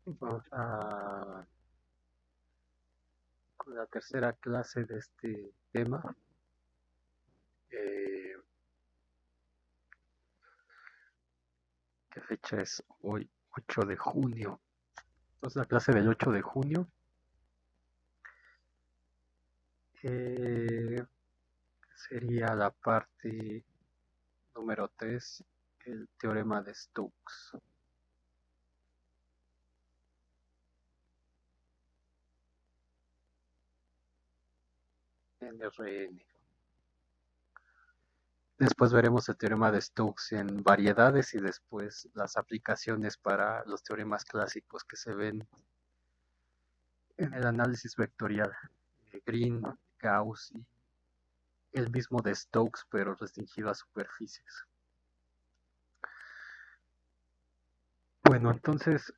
Vamos a con la tercera clase de este tema. Eh, ¿Qué fecha es hoy? 8 de junio. Entonces la clase del 8 de junio eh, sería la parte número 3, el teorema de Stokes en Rn. Después veremos el teorema de Stokes en variedades y después las aplicaciones para los teoremas clásicos que se ven en el análisis vectorial. Green, Gauss y el mismo de Stokes, pero restringido a superficies. Bueno, entonces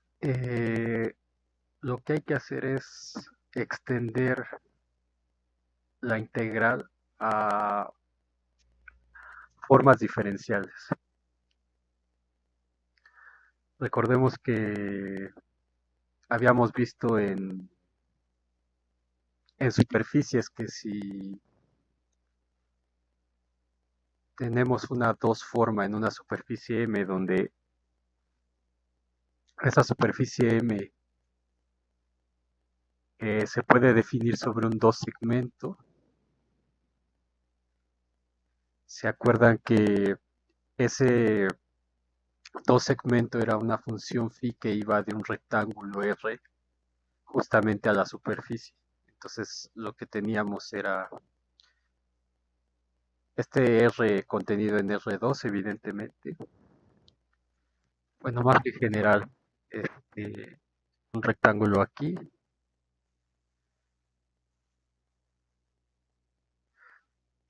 lo que hay que hacer es extender la integral a formas diferenciales. Recordemos que habíamos visto en superficies que si tenemos una dos forma en una superficie M donde esa superficie M se puede definir sobre un dos segmento. ¿Se acuerdan que ese dos segmento era una función phi que iba de un rectángulo R justamente a la superficie? Entonces lo que teníamos era este R contenido en R2, evidentemente. Bueno, más que general, este, un rectángulo aquí,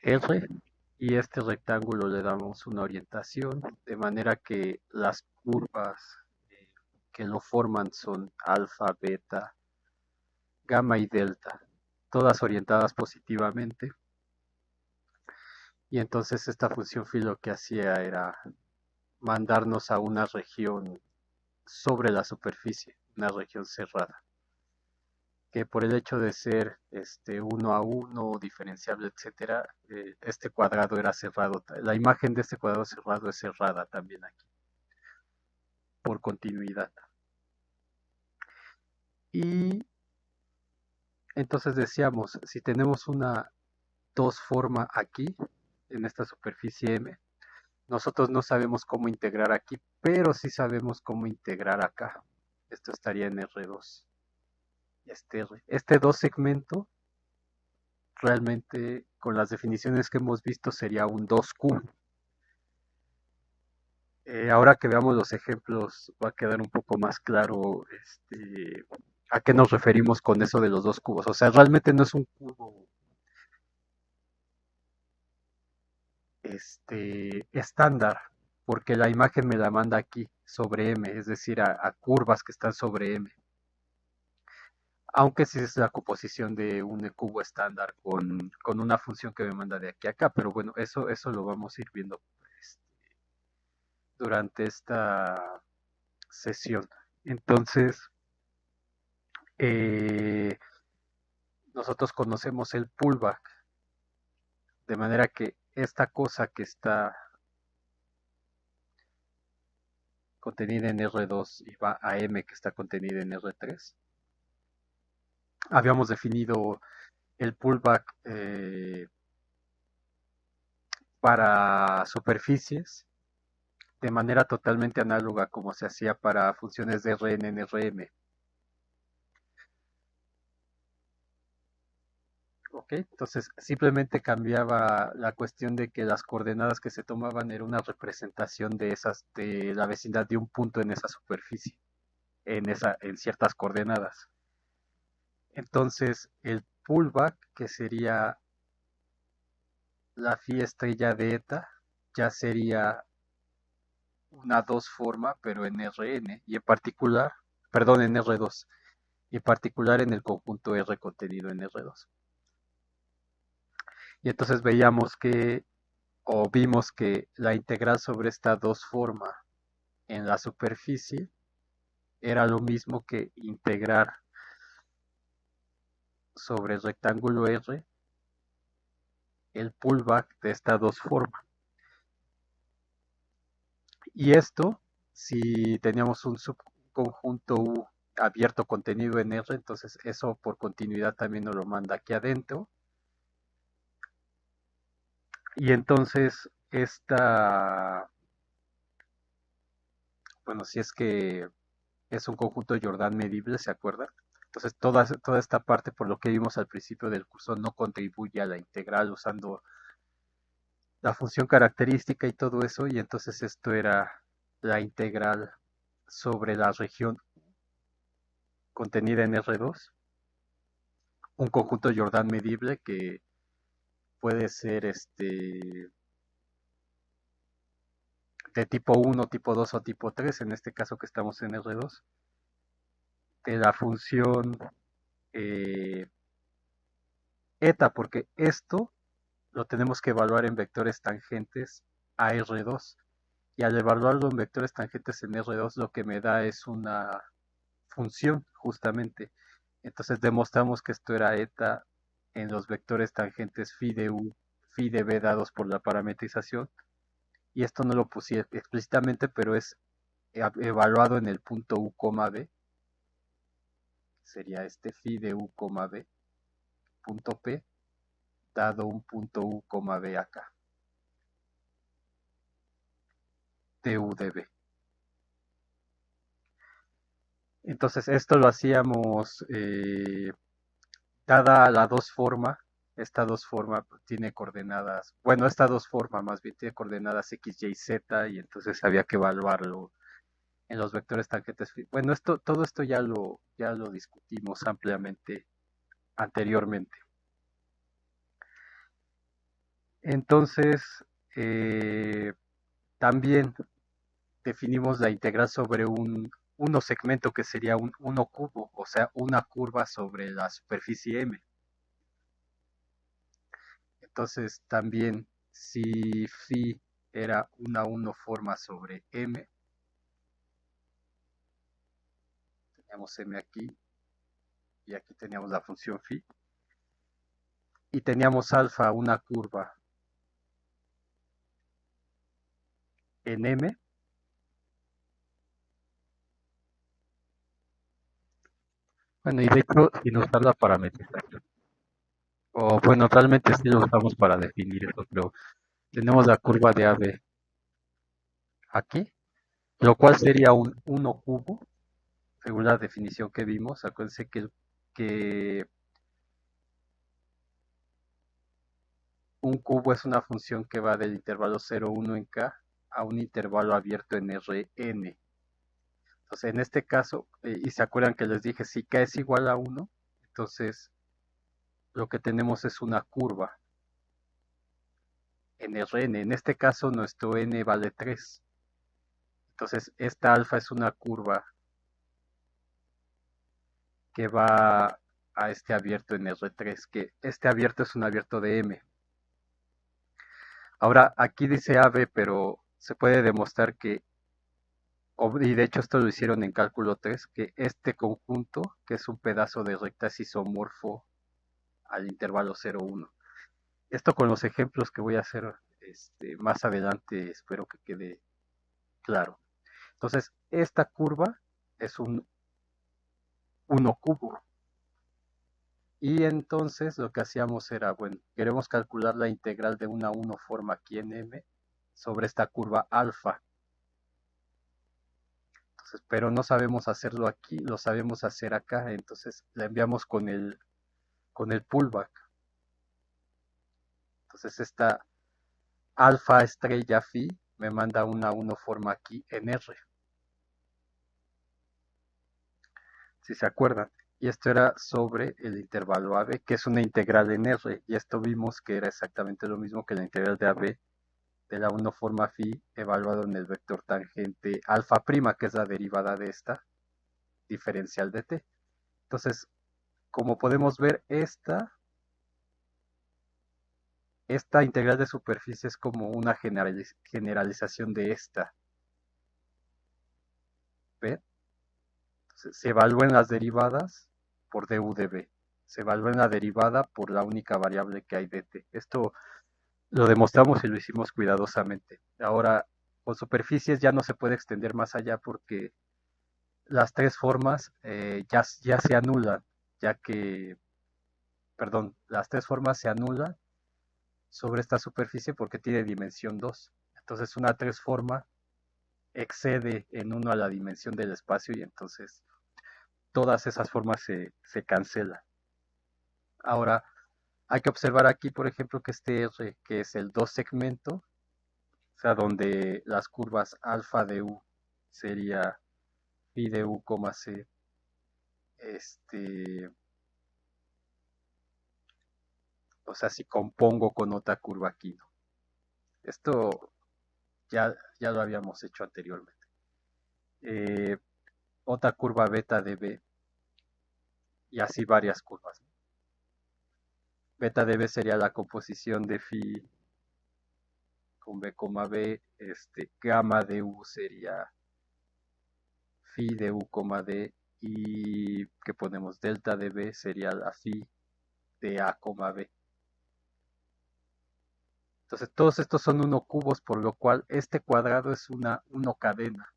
R, y este rectángulo le damos una orientación, de manera que las curvas eh, que lo forman son alfa, beta, gamma y delta, todas orientadas positivamente. Y entonces esta función phi lo que hacía era mandarnos a una región sobre la superficie, una región cerrada, que por el hecho de ser uno a uno, diferenciable, etcétera, este cuadrado era cerrado. La imagen de este cuadrado cerrado es cerrada también aquí, por continuidad. Y entonces decíamos, si tenemos una dos forma aquí, en esta superficie M, nosotros no sabemos cómo integrar aquí, pero sí sabemos cómo integrar acá. Esto estaría en R2. Este dos segmento realmente con las definiciones que hemos visto sería un 2Q. Ahora que veamos los ejemplos va a quedar un poco más claro a qué nos referimos con eso de los dos cubos. O sea, realmente no es un cubo estándar, porque la imagen me la manda aquí sobre M, es decir, a curvas que están sobre M. Aunque sí es la composición de un cubo estándar con una función que me manda de aquí a acá, pero bueno, eso lo vamos a ir viendo este, durante esta sesión. Entonces, eh, nosotros conocemos el pullback, de manera que esta cosa que está contenida en R2 y va a M que está contenida en R3, habíamos definido el pullback para superficies de manera totalmente análoga como se hacía para funciones de Rn en Rm. ¿Ok? Entonces simplemente cambiaba la cuestión de que las coordenadas que se tomaban era una representación de la vecindad de un punto en esa superficie, en ciertas coordenadas. Entonces el pullback, que sería la phi estrella de eta, ya sería una dos forma, pero en Rn, y en particular, perdón, en R2, y en particular en el conjunto R contenido en R2. Y entonces veíamos que, o vimos que la integral sobre esta dos forma en la superficie era lo mismo que integrar sobre el rectángulo R el pullback de estas dos formas. Y esto, si teníamos un subconjunto U abierto contenido en R, entonces eso por continuidad también nos lo manda aquí adentro. Y entonces bueno, si es que es un conjunto Jordan medible, ¿se acuerdan? Entonces toda esta parte, por lo que vimos al principio del curso, no contribuye a la integral usando la función característica y todo eso, y entonces esto era la integral sobre la región contenida en R2, un conjunto Jordan medible que puede ser de tipo 1, tipo 2 o tipo 3, en este caso que estamos en R2, de la función eh, eta, porque esto lo tenemos que evaluar en vectores tangentes a R2. Y al evaluarlo en vectores tangentes en R2, lo que me da es una función, justamente. Entonces demostramos que esto era eta en los vectores tangentes phi de u, phi de b dados por la parametrización. Y esto no lo puse explícitamente, pero es evaluado en el punto u, b. Sería este phi de u, b, punto p, dado un punto u, b acá, de u de b. Entonces esto lo hacíamos dada la dos forma. Esta dos forma tiene coordenadas, bueno, esta dos forma más bien tiene coordenadas x, y, z, y entonces había que evaluarlo en los vectores tangentes. Bueno, todo esto ya lo discutimos ampliamente anteriormente. Entonces, eh, también definimos la integral sobre un uno segmento que sería un 1 cubo, o sea, una curva sobre la superficie M. Entonces, también si phi era una 1 forma sobre M, teníamos M aquí y aquí teníamos la función phi, y teníamos alfa una curva en M. Bueno, y de hecho, sin usar la parametrización. O bueno, realmente sí lo usamos para definir eso, pero tenemos la curva de AB aquí, lo cual sería un 1 cubo, según la definición que vimos. Acuérdense que un cubo es una función que va del intervalo 0,1 en K a un intervalo abierto en Rn. Entonces, en este caso, y se acuerdan que les dije, si K es igual a 1, entonces lo que tenemos es una curva en Rn. En este caso, nuestro n vale 3. Entonces, esta alfa es una curva que va a este abierto en R3, que este abierto es un abierto de M. Ahora, aquí dice AB, pero se puede demostrar que, y de hecho esto lo hicieron en cálculo 3, que este conjunto, que es un pedazo de recta, es isomorfo al intervalo 0,1. Esto con los ejemplos que voy a hacer más adelante, espero que quede claro. Entonces, esta curva es un 1 cubo. Y entonces lo que hacíamos era, bueno, queremos calcular la integral de una 1 forma aquí en M sobre esta curva alfa. Entonces, pero no sabemos hacerlo aquí, lo sabemos hacer acá, entonces la enviamos con el pullback. Entonces esta alfa estrella phi me manda una 1 forma aquí en R, si se acuerdan. Y esto era sobre el intervalo AB, que es una integral en R, y esto vimos que era exactamente lo mismo que la integral de AB de la 1 forma phi evaluado en el vector tangente alfa prima, que es la derivada de esta diferencial de t. Entonces, como podemos ver, esta integral de superficie es como una generalización de esta. ¿Ven? Se evalúan las derivadas por du de b. Se evalúa la derivada por la única variable que hay de t. Esto lo demostramos y lo hicimos cuidadosamente. Ahora, con superficies ya no se puede extender más allá porque las tres formas ya se anulan, ya que, perdón, las tres formas se anulan sobre esta superficie porque tiene dimensión 2. Entonces una tres forma excede en 1 a la dimensión del espacio y entonces todas esas formas se cancelan. Ahora, hay que observar aquí, por ejemplo, que este R, que es el 2 segmento, o sea, donde las curvas alfa de U sería phi de U, C, este, o sea, si compongo con otra curva aquí, ¿no? Esto ya lo habíamos hecho anteriormente. Eh, Otra curva beta de B y así varias curvas. Beta de B sería la composición de phi con B, B, gamma de U sería phi de U, D y que ponemos delta de B sería la phi de A, B. Entonces todos estos son 1 cubos, por lo cual este cuadrado es una 1 cadena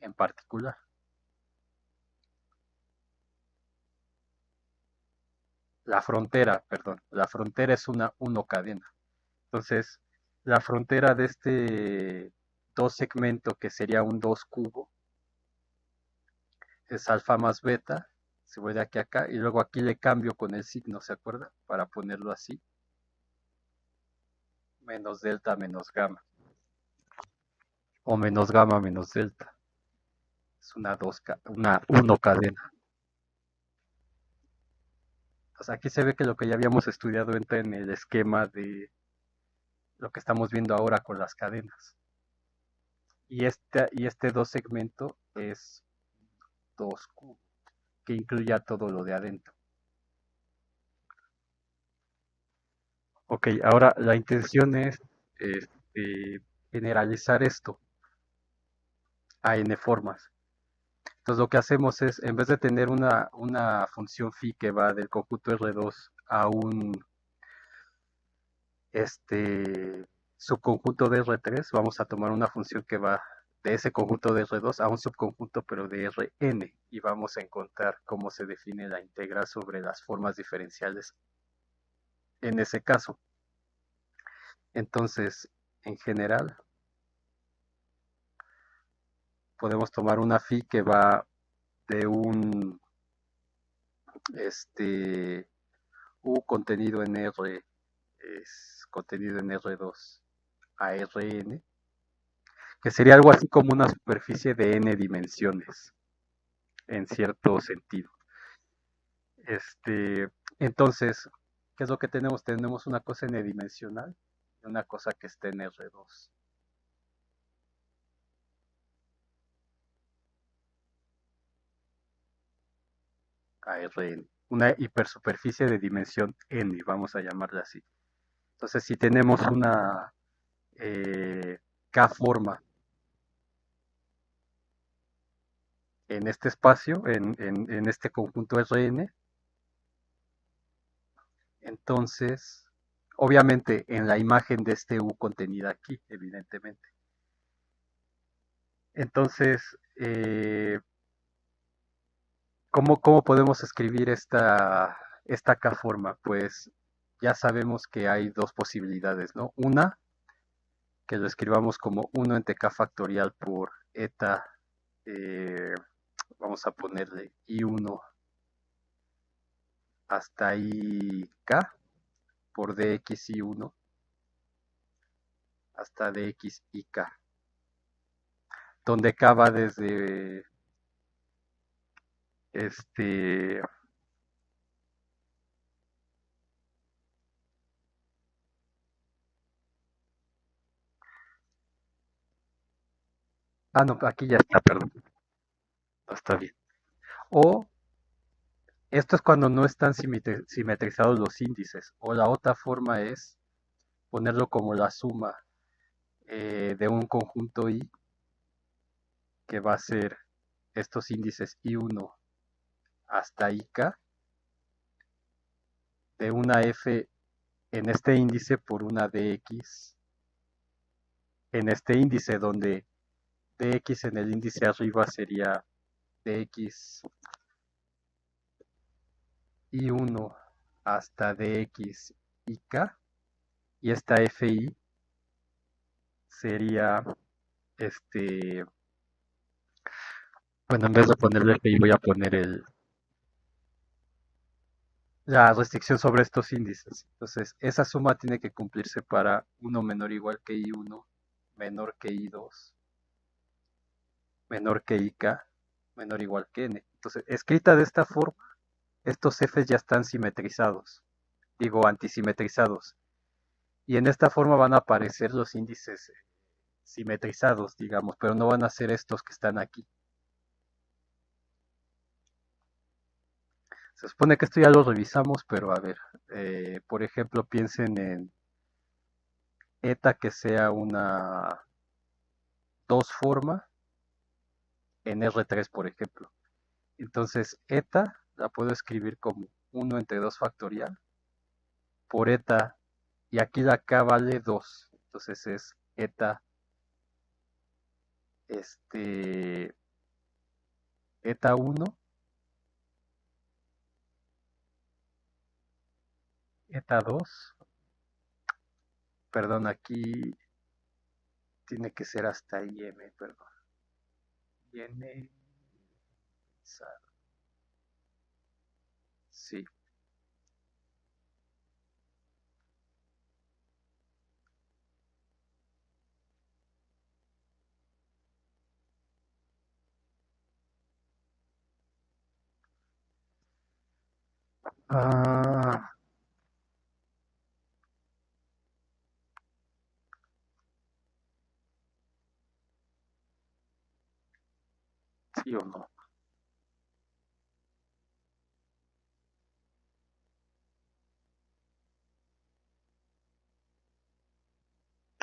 en particular. La frontera, perdón, la frontera es una 1 cadena. Entonces, la frontera de este 2 segmento, que sería un 2 cubo, es alfa más beta, se voy de aquí a acá, y luego aquí le cambio con el signo, ¿se acuerda? Para ponerlo así, menos delta menos gamma, o menos gamma menos delta. Es una 1 cadena. Entonces aquí se ve que lo que ya habíamos estudiado entra en el esquema de lo que estamos viendo ahora con las cadenas. Y este 2 segmento es 2 cubo, que incluya todo lo de adentro. Ok, ahora la intención es generalizar esto a n formas. Entonces lo que hacemos es, en vez de tener una función phi que va del conjunto R2 a un subconjunto de R3, vamos a tomar una función que va de ese conjunto de R2 a un subconjunto pero de Rn y vamos a encontrar cómo se define la integral sobre las formas diferenciales en ese caso. Entonces, en general, podemos tomar una phi que va de un U contenido en R, es contenido en R2 a Rn, que sería algo así como una superficie de n dimensiones, en cierto sentido. Entonces, ¿qué es lo que tenemos? Tenemos una cosa n-dimensional y una cosa que está en R2. A Rn, una hipersuperficie de dimensión n, vamos a llamarla así. Entonces, si tenemos una K forma en este espacio, en este conjunto Rn, entonces, obviamente en la imagen de este U contenida aquí, evidentemente. Entonces, ¿cómo podemos escribir esta K forma? Pues ya sabemos que hay dos posibilidades, ¿no? Una, que lo escribamos como 1 entre K factorial por eta, vamos a ponerle I1 hasta IK por dxi1 hasta dxik, donde K va desde este no, aquí ya está, perdón, no está bien. O esto es cuando no están simetrizados los índices, o la otra forma es ponerlo como la suma de un conjunto I que va a ser estos índices I1 hasta IK de una F en este índice por una DX en este índice, donde DX en el índice arriba sería DX I1 hasta DX IK, y esta FI sería bueno, en vez de ponerle FI voy a poner la restricción sobre estos índices. Entonces, esa suma tiene que cumplirse para 1 menor o igual que I1, menor que I2, menor que IK, menor o igual que N. Entonces, escrita de esta forma, estos Fs ya están simetrizados, digo antisimetrizados. Y en esta forma van a aparecer los índices simetrizados, digamos, pero no van a ser estos que están aquí. Se supone que esto ya lo revisamos, pero a ver, por ejemplo, piensen en eta que sea una 2 forma en R3, por ejemplo. Entonces, eta la puedo escribir como 1 entre 2 factorial por eta, y aquí la k vale 2. Entonces es eta, eta 1, eta 2, perdón, aquí tiene que ser hasta im, perdón. Viene, sí. Ah, sí o no.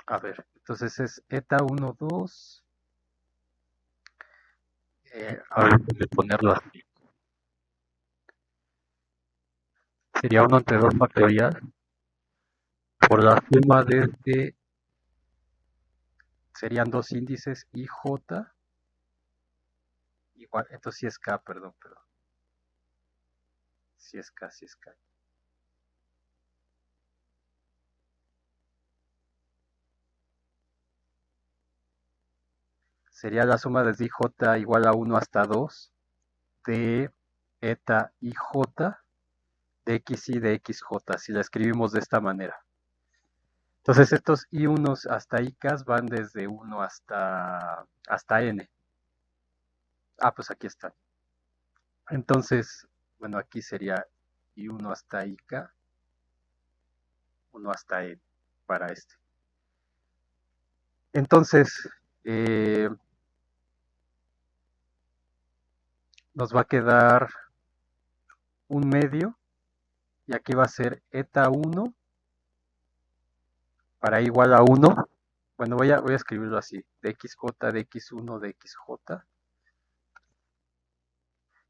A ver, entonces es eta 1, 2. A ver, voy a ponerlo así. Sería 1 entre 2 factorial por la suma de serían dos índices IJ, igual, entonces sí es K, perdón, sí es K, sí es K. Sería la suma de IJ igual a 1 hasta 2 de eta IJ de XY de XJ, si la escribimos de esta manera. Entonces estos I1 hasta IK van desde 1 hasta N. Ah, pues aquí está. Entonces, bueno, aquí sería I1 hasta IK, 1 hasta N para este. Entonces, nos va a quedar un medio, y aquí va a ser eta 1 para igual a 1. Bueno, voy a escribirlo así, de XJ, de X1, de XJ.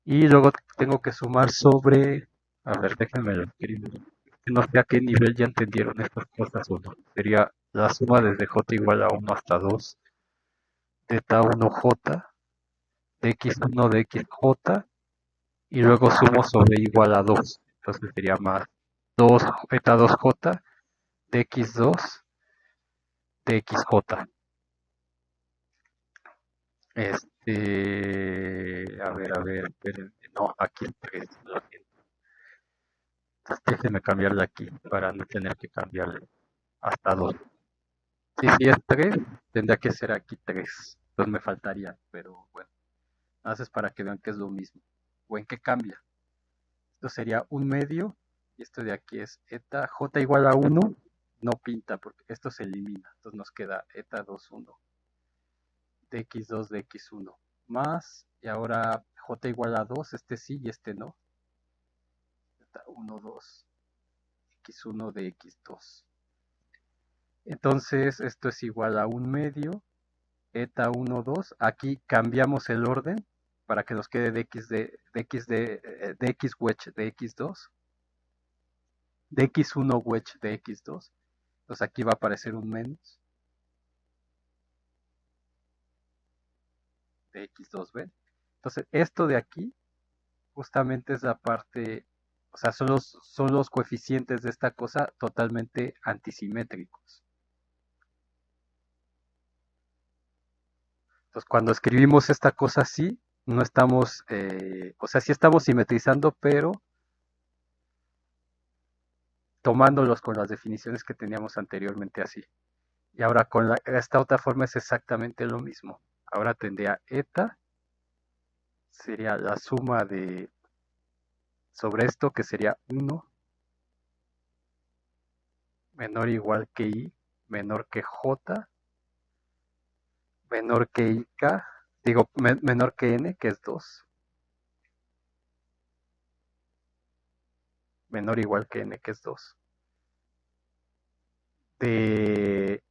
Y luego tengo que sumar sobre, a ver, déjenme lo escribir. No sé a qué nivel ya entendieron estas cosas o no. Sería la suma desde J igual a 1 hasta 2 de eta 1J, de X1 de XJ, y luego sumo sobre igual a 2. Entonces sería más 2 eta 2J de X2 de XJ. A ver, espérenme. No, aquí es 3, lo siento. Entonces déjenme cambiarle aquí para no tener que cambiarle hasta 2. Si es 3, tendría que ser aquí 3. Entonces me faltaría, pero bueno, haces para que vean que es lo mismo. ¿O en qué cambia? Esto sería un medio, y esto de aquí es eta, j igual a 1, no pinta porque esto se elimina. Entonces nos queda eta 2, 1 de x2 de x1 más, y ahora j igual a 2, este sí y este no. Eta 1, 2, x1 de x2. Entonces esto es igual a un medio eta 1, 2. Aquí cambiamos el orden para que nos quede de x wedge de x2, de x1 wedge de x2. Entonces aquí va a aparecer un menos de x2b. Entonces esto de aquí justamente es la parte, o sea, son los coeficientes de esta cosa totalmente antisimétricos. Entonces cuando escribimos esta cosa así, no estamos, o sea, sí estamos simetrizando, pero tomándolos con las definiciones que teníamos anteriormente así. Y ahora con esta otra forma es exactamente lo mismo. Ahora tendría eta, sería la suma de sobre esto, que sería 1 menor o igual que i, menor que j, menor que ik, digo, menor que n, que es 2, menor o igual que n, que es 2, de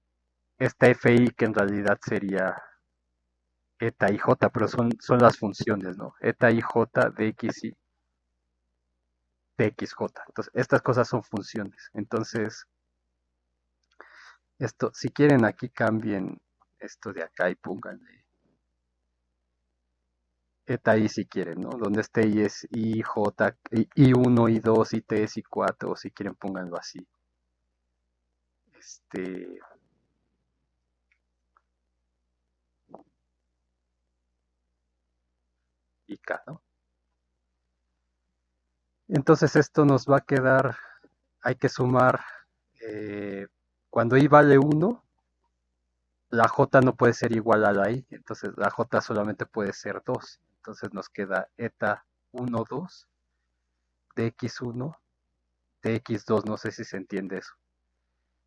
esta fi, que en realidad sería eta y j, pero son las funciones, ¿no? Eta y j de x y de xj. Entonces, estas cosas son funciones. Entonces, esto, si quieren aquí cambien esto de acá y pónganle eta i si quieren, ¿no? Donde este i es i, j, i1, i2, i3, i4, o si quieren pónganlo así. Y k, ¿no? Entonces esto nos va a quedar, hay que sumar, cuando i vale 1, la j no puede ser igual a la i, entonces la j solamente puede ser 2. Entonces nos queda eta 1, 2 de x1 de x2, no sé si se entiende eso.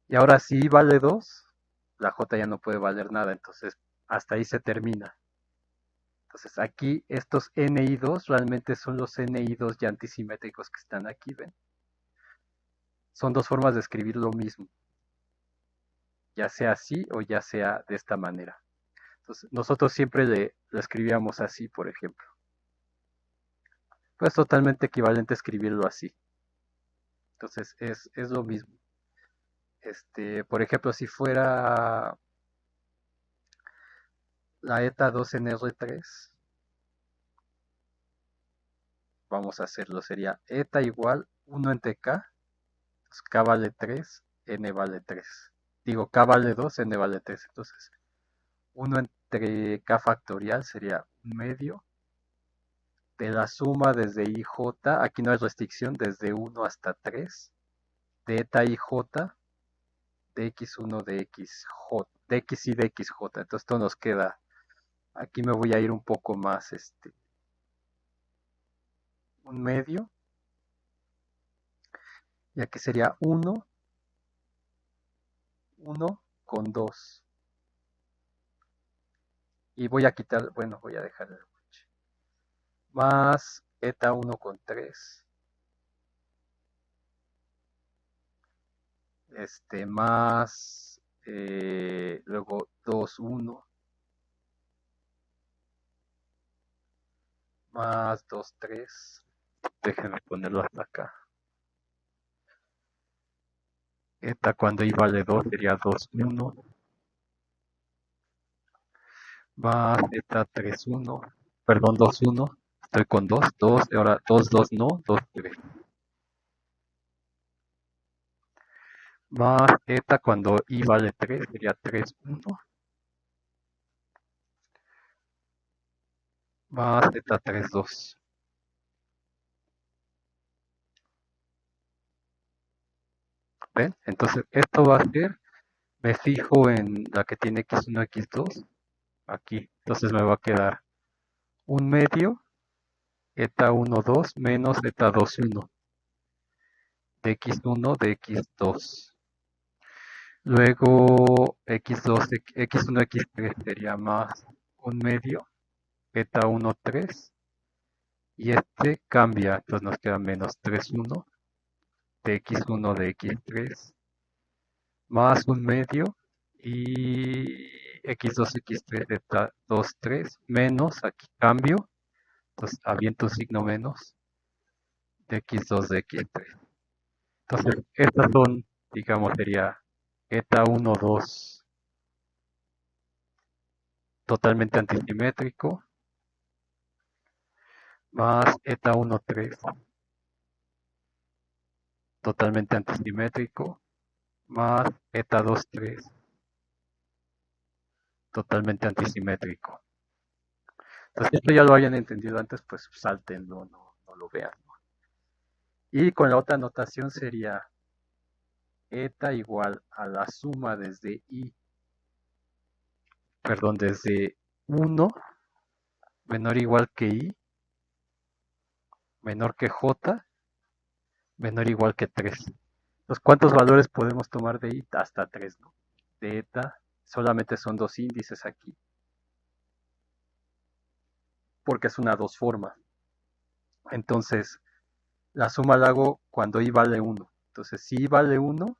Y ahora si i vale 2, la j ya no puede valer nada, entonces hasta ahí se termina. Entonces aquí estos ni2 realmente son los ni2 ya antisimétricos que están aquí, ¿ven? Son dos formas de escribir lo mismo, ya sea así o ya sea de esta manera. Entonces nosotros siempre lo escribíamos así, por ejemplo. Pues totalmente equivalente a escribirlo así. Entonces es lo mismo. Por ejemplo, si fuera la eta 2 en R3, vamos a hacerlo, sería eta igual 1 entre k, pues k vale 3, n vale 3. Digo, k vale 2, n vale 3. Entonces, 1 entre k factorial sería un medio de la suma desde ij, aquí no hay restricción, desde 1 hasta 3, de eta ij de x1 de xj, de x y de xj. Entonces esto nos queda, aquí me voy a ir un poco más, un medio, y aquí sería 1 con 2. Y voy a quitar, bueno, voy a dejar el más eta 1 con 3, más luego 2, 1, más 2, 3, déjenme ponerlo hasta acá. Eta cuando i vale 2 sería 2, 1, más eta 3, 1, perdón, 2, 1, estoy con 2, 2, ahora 2, 2, no, 2, 3. Más eta cuando i vale 3 sería 3, 1, más eta 3, 2. ¿Ven? Entonces esto va a ser, me fijo en la que tiene x1, x2, aquí. Entonces me va a quedar un medio, eta 1, 2, menos eta 2, 1, de x1, de x2. Luego x2, x1, x3 sería más un medio, eta 1, 3. Y este cambia, entonces nos queda menos 3, 1, de x1, de x3, más un medio, y x2, x3, eta 2, 3, menos, aquí cambio, entonces aviento un signo menos, de x2, de x3. Entonces, estas son, digamos, sería eta 1, 2, totalmente antisimétrico, más eta 1, 3, totalmente antisimétrico, más eta 2, 3, totalmente antisimétrico. Entonces, esto ya lo hayan entendido antes, pues saltenlo, no lo vean, ¿no? Y con la otra notación sería eta igual a la suma desde desde 1 menor o igual que i, menor que j, menor o igual que 3. Entonces, ¿cuántos valores podemos tomar de i? Hasta 3, ¿no? De eta solamente son dos índices aquí, porque es una dos forma. Entonces, la suma la hago cuando i vale 1. Entonces, si i vale 1,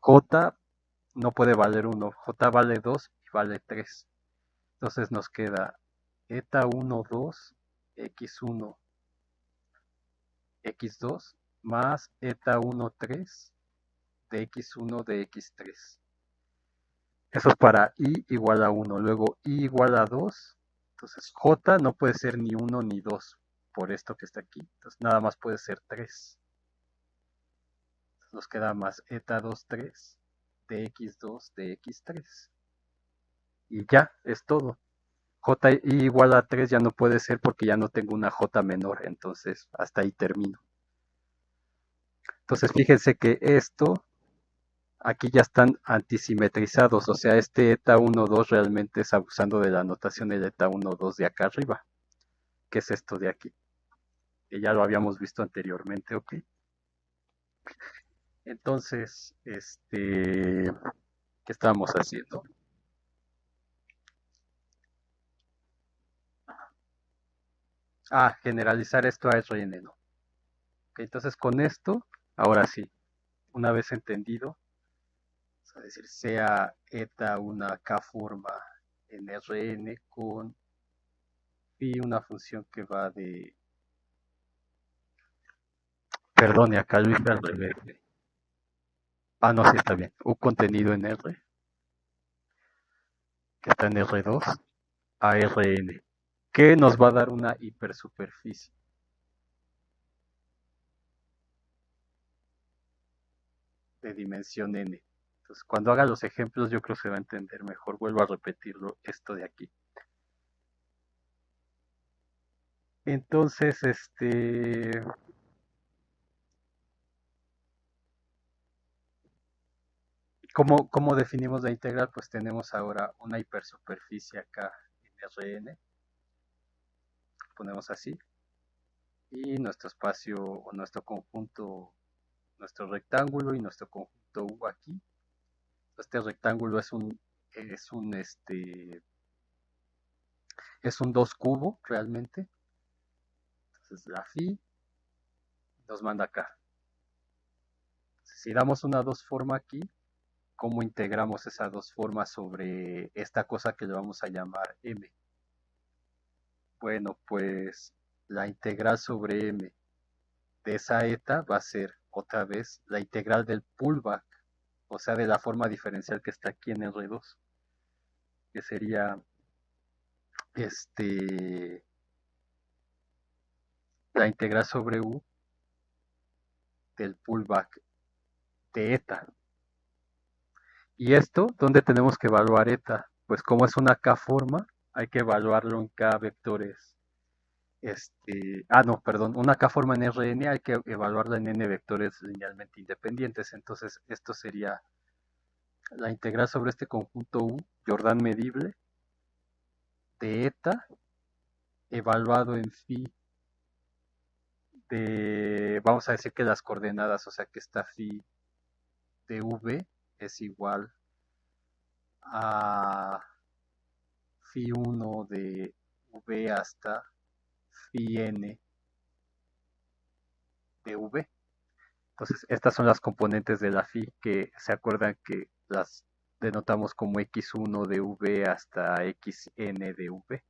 j no puede valer 1, j vale 2 y vale 3. Entonces nos queda eta 1, 2, x1, x2, más eta 1, 3, de x1, de x3. Eso es para i igual a 1. Luego i igual a 2. Entonces j no puede ser ni 1 ni 2 por esto que está aquí. Entonces nada más puede ser 3. Entonces nos queda más eta 2, 3 de x2 de x3. Y ya, es todo. J igual a 3 ya no puede ser porque ya no tengo una j menor. Entonces hasta ahí termino. Entonces fíjense que esto aquí ya están antisimetrizados, o sea, este eta 1, 2 realmente es abusando de la notación del eta 1, 2 de acá arriba, que es esto de aquí, que ya lo habíamos visto anteriormente, ¿ok? Entonces, ¿qué estábamos haciendo? Generalizar esto a Rn, ¿no? Okay, entonces con esto, ahora sí, una vez entendido, es decir, sea eta una k forma en Rn con phi una función que va de... Perdón, y acá lo hice al revés. No, sí está bien. Un contenido en R, que está en R2, a Rn, que nos va a dar una hipersuperficie. De dimensión n. Entonces, cuando haga los ejemplos, yo creo que se va a entender mejor. Vuelvo a repetirlo, esto de aquí. Entonces, ¿cómo definimos la integral? Pues tenemos ahora una hipersuperficie acá en Rn, ponemos así, y nuestro espacio o nuestro conjunto, nuestro rectángulo y nuestro conjunto U aquí. Este rectángulo es un 2 cubo realmente. Entonces la phi nos manda acá. Si damos una 2 forma aquí, ¿cómo integramos esa 2 forma sobre esta cosa que le vamos a llamar m? Bueno, pues la integral sobre m de esa eta va a ser otra vez la integral del pullback, o sea, de la forma diferencial que está aquí en R2, que sería la integral sobre u del pullback de eta. ¿Y esto dónde tenemos que evaluar eta? Pues como es una k forma, hay que evaluarlo en k vectores. No, perdón, una k forma en Rn hay que evaluarla en n vectores linealmente independientes. Entonces, esto sería la integral sobre este conjunto U, Jordan medible, de eta, evaluado en phi vamos a decir que las coordenadas, o sea que esta phi de v es igual a phi 1 de v hasta phi n de v. Entonces, estas son las componentes de la phi que se acuerdan que las denotamos como x1 de v hasta xn de v.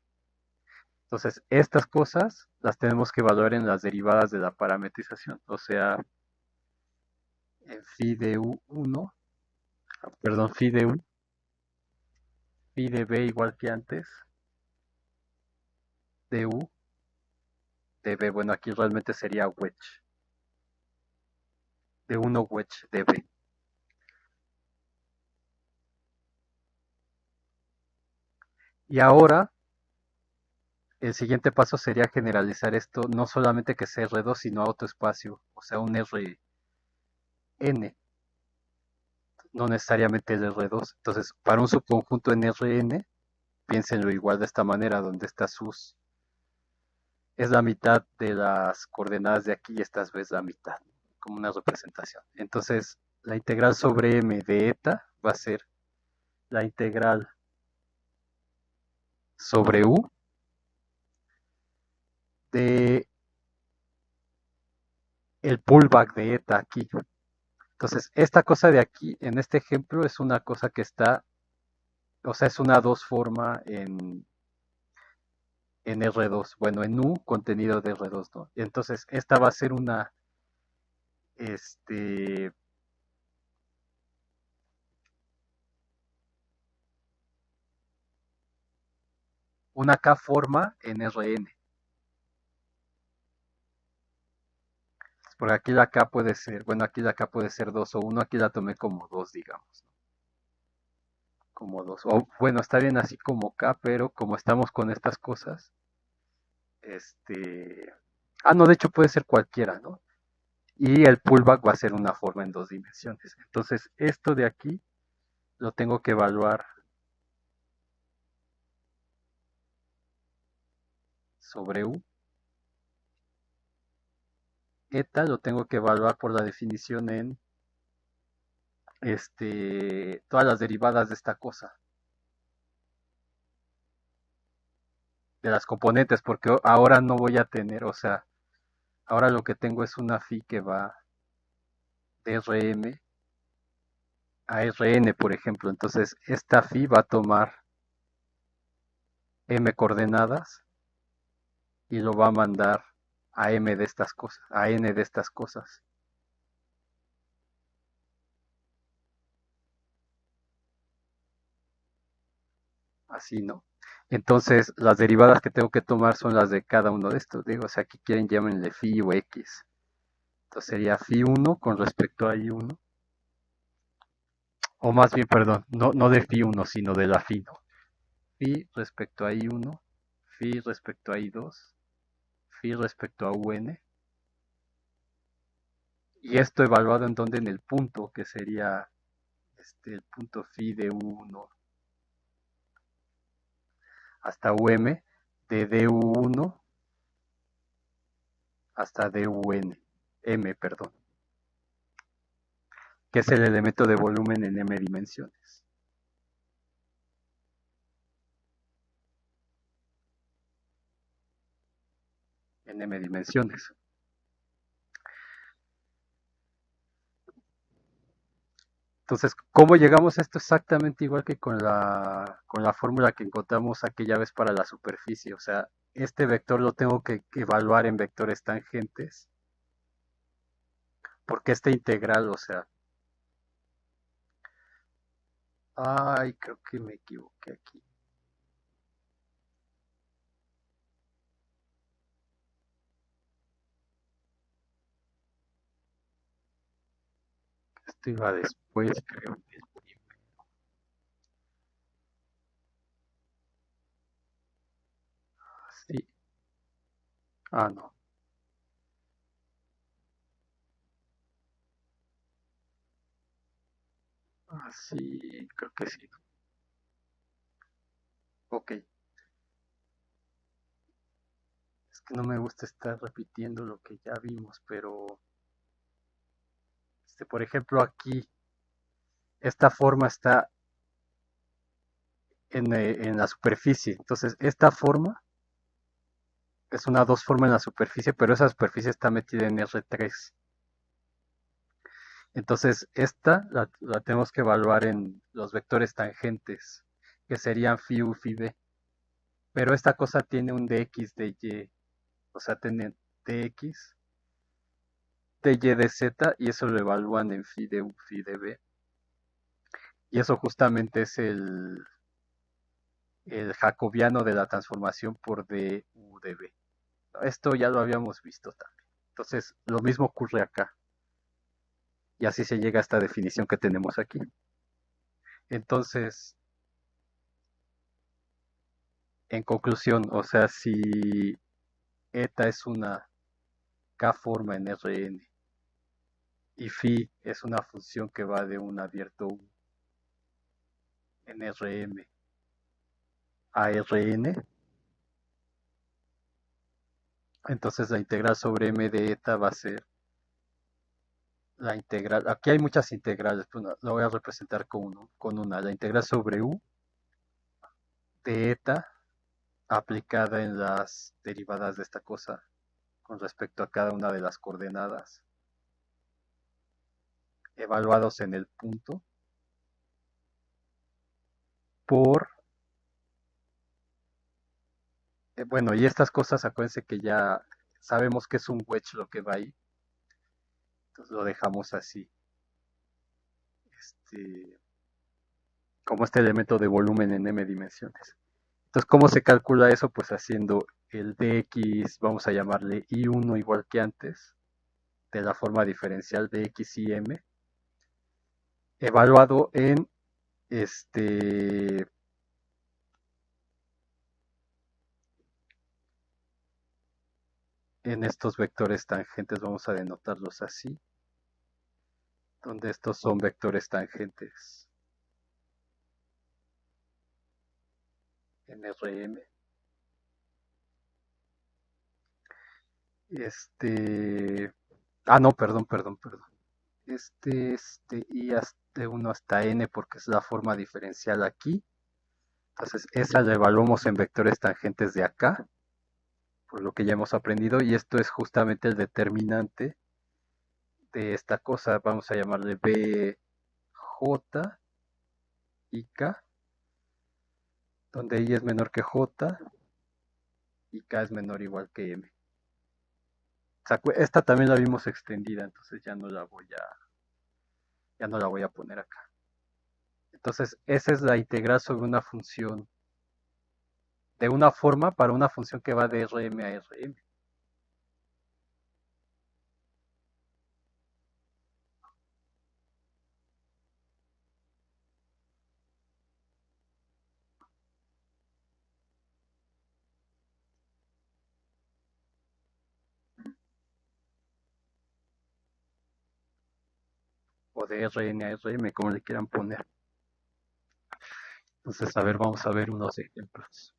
Entonces, estas cosas las tenemos que evaluar en las derivadas de la parametrización. O sea, en phi de u1, perdón, phi de u, phi de b igual que antes, de u, de b, bueno, aquí realmente sería wedge, de 1 wedge de b. Y ahora, el siguiente paso sería generalizar esto, no solamente que sea R2, sino a otro espacio, o sea, un Rn, no necesariamente el R2. Entonces, para un subconjunto en Rn, piénsenlo igual de esta manera, donde esta sus es la mitad de las coordenadas de aquí y esta vez la mitad, como una representación. Entonces, la integral sobre m de eta va a ser la integral sobre u de el pullback de eta aquí. Entonces, esta cosa de aquí, en este ejemplo, es una cosa que está, o sea, es una dos forma en R2, bueno, en U contenido de R2, ¿no? Entonces, esta va a ser este, una K forma en Rn. Porque aquí la K puede ser, bueno, aquí la K puede ser 2 o 1, aquí la tomé como 2, digamos, ¿no? Como 2. O bueno, está bien así como K, pero como estamos con estas cosas, este... Ah, no, de hecho puede ser cualquiera, ¿no? Y el pullback va a ser una forma en dos dimensiones. Entonces, esto de aquí lo tengo que evaluar sobre U. Eta lo tengo que evaluar por la definición en todas las derivadas de esta cosa, de las componentes, porque ahora no voy a tener, o sea, ahora lo que tengo es una phi que va de Rm a Rn, por ejemplo. Entonces, esta phi va a tomar m coordenadas y lo va a mandar a m de estas cosas, a n de estas cosas. Así, ¿no? Entonces, las derivadas que tengo que tomar son las de cada uno de estos. Digo, o sea, aquí quieren llámenle phi o x. Entonces sería phi1 con respecto a i1. O más bien, perdón, no de phi1, sino de la phi, ¿no? Phi respecto a i1, phi respecto a i2, phi respecto a un. Y esto evaluado en donde en el punto, que sería el punto phi de u1 hasta de du1 hasta perdón, que es el elemento de volumen en m dimensiones. En m dimensiones. Entonces, ¿cómo llegamos a esto? Exactamente igual que con la fórmula que encontramos aquella vez para la superficie. O sea, este vector lo tengo que evaluar en vectores tangentes. Porque este integral, o sea... Ay, creo que me equivoqué aquí. Esto iba después, creo que es primero. Sí. Ah, no. Ah, sí, creo que sí. Ok. Es que no me gusta estar repitiendo lo que ya vimos, pero... por ejemplo, aquí, esta forma está en la superficie. Entonces, esta forma es una dos forma en la superficie, pero esa superficie está metida en R3. Entonces, esta la tenemos que evaluar en los vectores tangentes, que serían phi u, phi b. Pero esta cosa tiene un dx de y, o sea, tiene dx de y de z, y eso lo evalúan en phi de u, phi de b. Y eso justamente es el jacobiano de la transformación por du de b. Esto ya lo habíamos visto también. Entonces, lo mismo ocurre acá. Y así se llega a esta definición que tenemos aquí. Entonces, en conclusión, o sea, si eta es una k-forma en Rn y phi es una función que va de un abierto u en Rm a Rn, entonces la integral sobre m de eta va a ser la integral. Aquí hay muchas integrales, pues no, lo voy a representar con una. La integral sobre u de eta aplicada en las derivadas de esta cosa con respecto a cada una de las coordenadas evaluados en el punto por, bueno, y estas cosas acuérdense que ya sabemos que es un wedge lo que va ahí, entonces lo dejamos así, este, como este elemento de volumen en m dimensiones. Entonces, ¿cómo se calcula eso? Pues haciendo el dx, vamos a llamarle i1 igual que antes, de la forma diferencial de x y m, evaluado en en estos vectores tangentes, vamos a denotarlos así, donde estos son vectores tangentes en Rm. No, perdón. Y de 1 hasta n porque es la forma diferencial aquí. Entonces, esa la evaluamos en vectores tangentes de acá, por lo que ya hemos aprendido, y esto es justamente el determinante de esta cosa. Vamos a llamarle bj y k, donde i es menor que j y k es menor o igual que m. O sea, esta también la vimos extendida, entonces ya no la voy a poner acá. Entonces, esa es la integral sobre una función de una forma para una función que va de Rm a Rm. O de Rn a Rm, como le quieran poner. Entonces, a ver, vamos a ver unos ejemplos.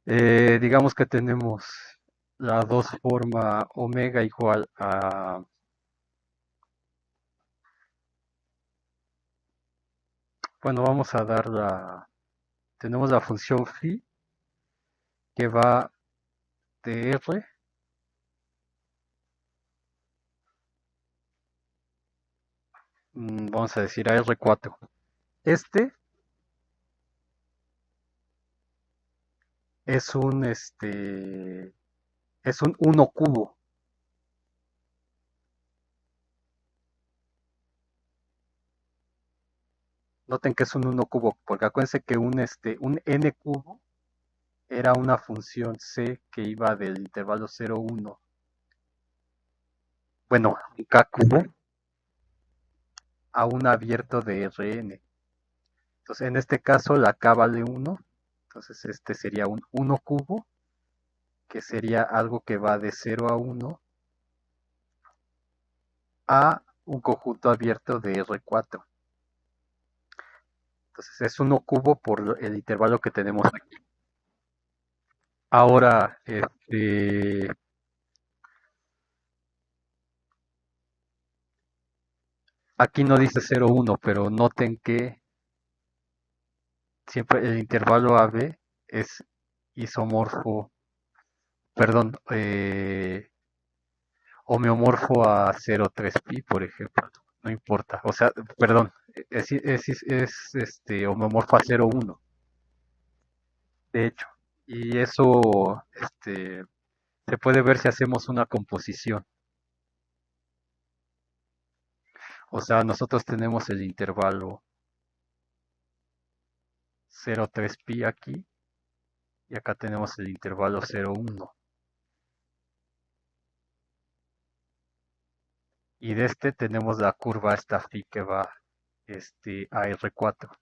Digamos que tenemos la 2 forma omega igual a, bueno, vamos a dar tenemos la función phi que va de R vamos a decir a R4. Este es es un 1 cubo. Noten que es un 1 cubo, porque acuérdense que un n cubo era una función c que iba del intervalo 0, 1, bueno, un k cubo, a un abierto de Rn. Entonces, en este caso, la k vale 1, entonces este sería un 1 cubo, que sería algo que va de 0 a 1 a un conjunto abierto de R4. Entonces, es 1 cubo por el intervalo que tenemos aquí. Ahora, aquí no dice 0, 1, pero noten que siempre el intervalo AB es isomorfo perdón, homeomorfo a 0,3pi, por ejemplo. No importa. O sea, perdón, es homeomorfo a 0,1, de hecho. Y eso se puede ver si hacemos una composición. O sea, nosotros tenemos el intervalo 0,3pi aquí y acá tenemos el intervalo 0,1. Y de este tenemos la curva esta phi que va a R4.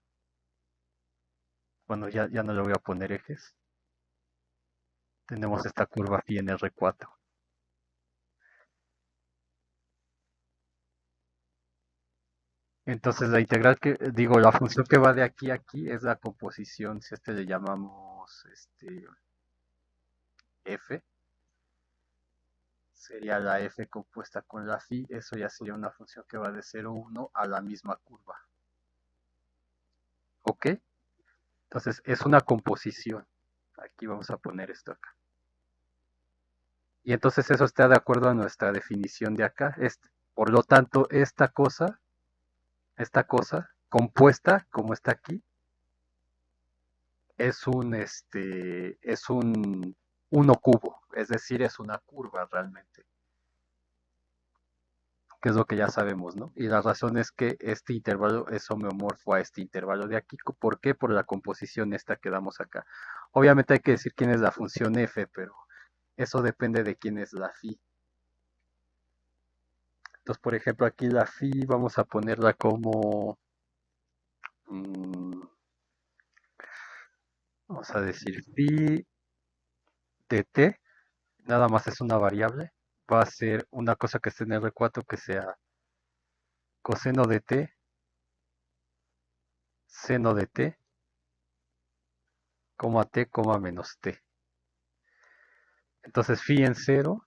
Bueno, ya no le voy a poner ejes. Tenemos esta curva phi en R4. Entonces la integral digo, la función que va de aquí a aquí es la composición, si le llamamos f, sería la f compuesta con la phi, eso ya sería una función que va de 0,1 a la misma curva. ¿Ok? Entonces es una composición. Aquí vamos a poner esto acá. Y entonces eso está de acuerdo a nuestra definición de acá. Por lo tanto, esta cosa compuesta, como está aquí, es un 1 cubo, es decir, es una curva realmente, que es lo que ya sabemos, ¿no? Y la razón es que este intervalo es homeomorfo a este intervalo de aquí. ¿Por qué? Por la composición esta que damos acá. Obviamente hay que decir quién es la función f, pero eso depende de quién es la phi. Entonces, por ejemplo, aquí la phi vamos a ponerla como, mm, vamos a decir phi de t, nada más es una variable, va a ser una cosa que esté en R4 que sea coseno de t, seno de t, coma t, coma menos t. Entonces phi en 0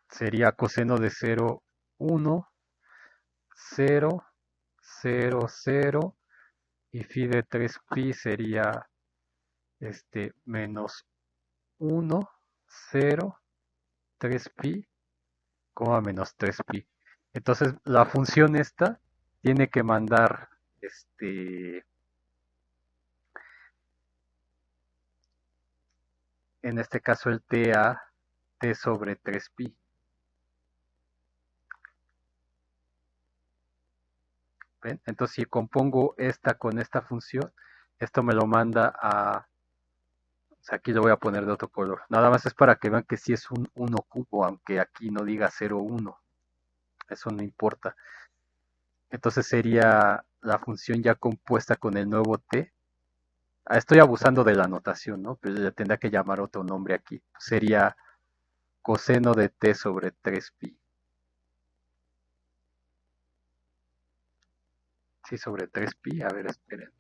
sería coseno de 0, 1, 0, 0, 0, y phi de 3pi sería menos 1, 0, 3pi, coma menos 3pi. Entonces la función esta tiene que mandar en este caso el t a t sobre 3pi. ¿Ven? Entonces si compongo esta con esta función, esto me lo manda a... O sea, aquí lo voy a poner de otro color. Nada más es para que vean que sí es un 1 cubo, aunque aquí no diga 0,1. Eso no importa. Entonces sería la función ya compuesta con el nuevo t. Estoy abusando de la notación, ¿no? Pero le tendría que llamar otro nombre aquí. Sería coseno de t sobre 3pi. Sí, sobre 3pi. A ver, espérenme.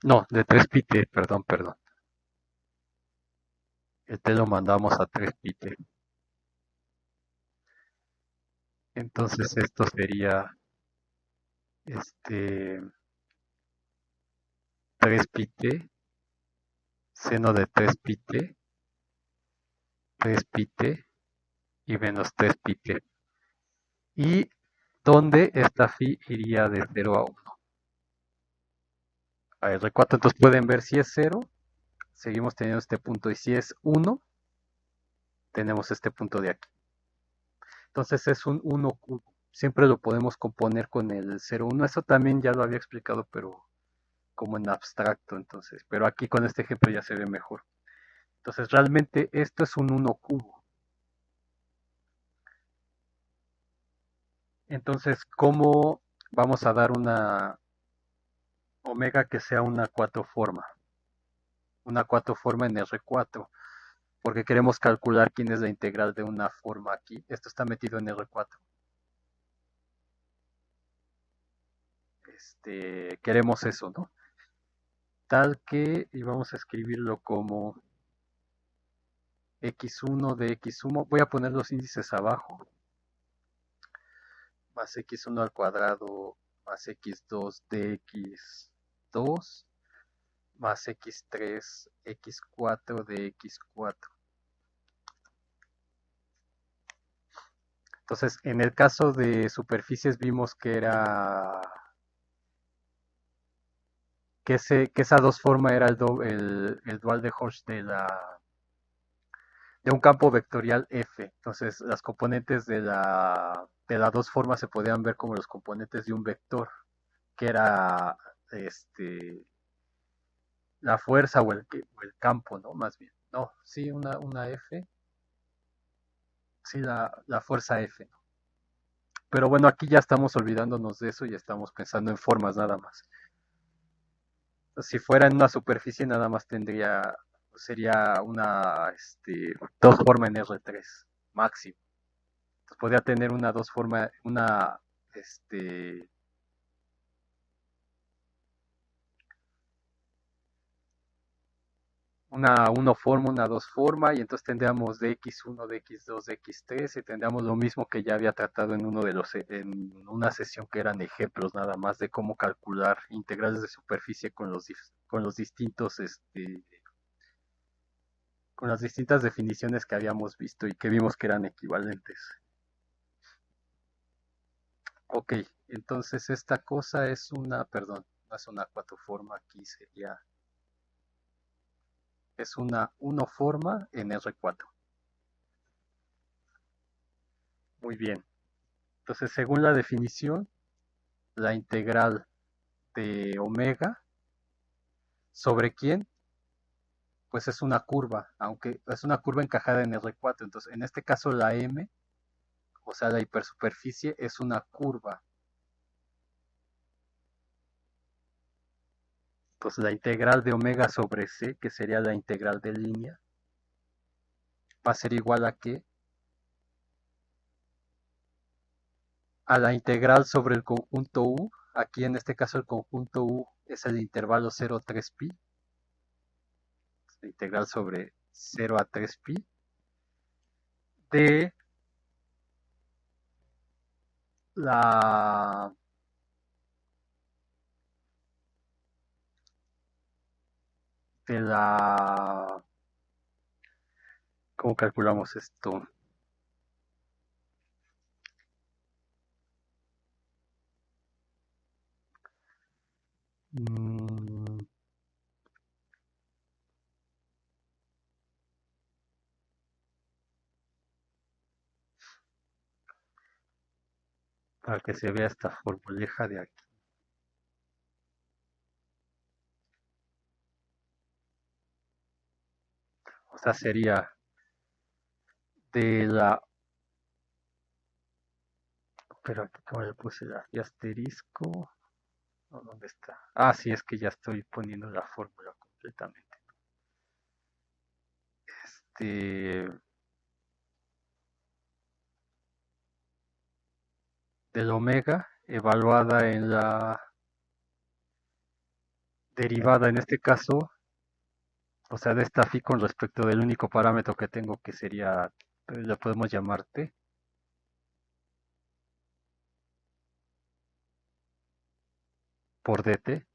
No, de 3pi t, perdón, perdón. El t lo mandamos a 3pi t. Entonces esto sería este 3pi t, seno de 3pi t, 3pi t y menos 3pi t. Y donde esta phi iría de 0 a 1. A R4, entonces pueden ver si es 0, seguimos teniendo este punto, y si es 1, tenemos este punto de aquí. Entonces es un 1 cubo. Siempre lo podemos componer con el 0,1. Eso también ya lo había explicado, pero como en abstracto, entonces. Pero aquí con este ejemplo ya se ve mejor. Entonces realmente esto es un 1 cubo. Entonces, ¿cómo vamos a dar una omega que sea una 4 forma? Una 4 forma en R4, porque queremos calcular quién es la integral de una forma aquí. Esto está metido en R4. Queremos eso, ¿no? Tal que, y vamos a escribirlo como x1 de x1. Voy a poner los índices abajo. más x1 al cuadrado más x2 de x2 más x3 x4 de x4. Entonces, en el caso de superficies vimos que era que esa dos forma era el dual de Hodge de un campo vectorial F. Entonces, las componentes de la dos formas se podían ver como los componentes de un vector, que era este, la fuerza o el campo, ¿no? Más bien. No, sí, una F, sí, la fuerza F, ¿no? Pero bueno, aquí ya estamos olvidándonos de eso y estamos pensando en formas nada más. Si fuera en una superficie nada más sería dos forma en R3 máximo. Entonces podría tener una dos forma, este, una uno forma, una dos forma, y entonces tendríamos de x1, de x2, de x3, y tendríamos lo mismo que ya había tratado en en una sesión que eran ejemplos nada más de cómo calcular integrales de superficie con los distintos, con las distintas definiciones que habíamos visto y que vimos que eran equivalentes. Ok, entonces esta cosa es perdón, no es una cuatro forma, aquí es una uno forma en R4. Muy bien. Entonces, según la definición, la integral de omega, ¿sobre quién? Pues es una curva, aunque es una curva encajada en R4. Entonces, en este caso la M, o sea, la hipersuperficie, es una curva. Entonces, la integral de omega sobre C, que sería la integral de línea, va a ser igual a qué? A la integral sobre el conjunto U. Aquí en este caso el conjunto U es el intervalo 0 a 3pi. La integral sobre 0 a 3pi de la de la ¿cómo calculamos esto? Mm, para que se vea esta formuleja de aquí. O sea, sería de la... Pero aquí como le puse y asterisco. ¿No? ¿Dónde está? Ah, sí, es que ya estoy poniendo la fórmula completamente. Este, del omega evaluada en la derivada, en este caso, o sea, de esta phi con respecto del único parámetro que tengo que sería, le podemos llamar t, por dt.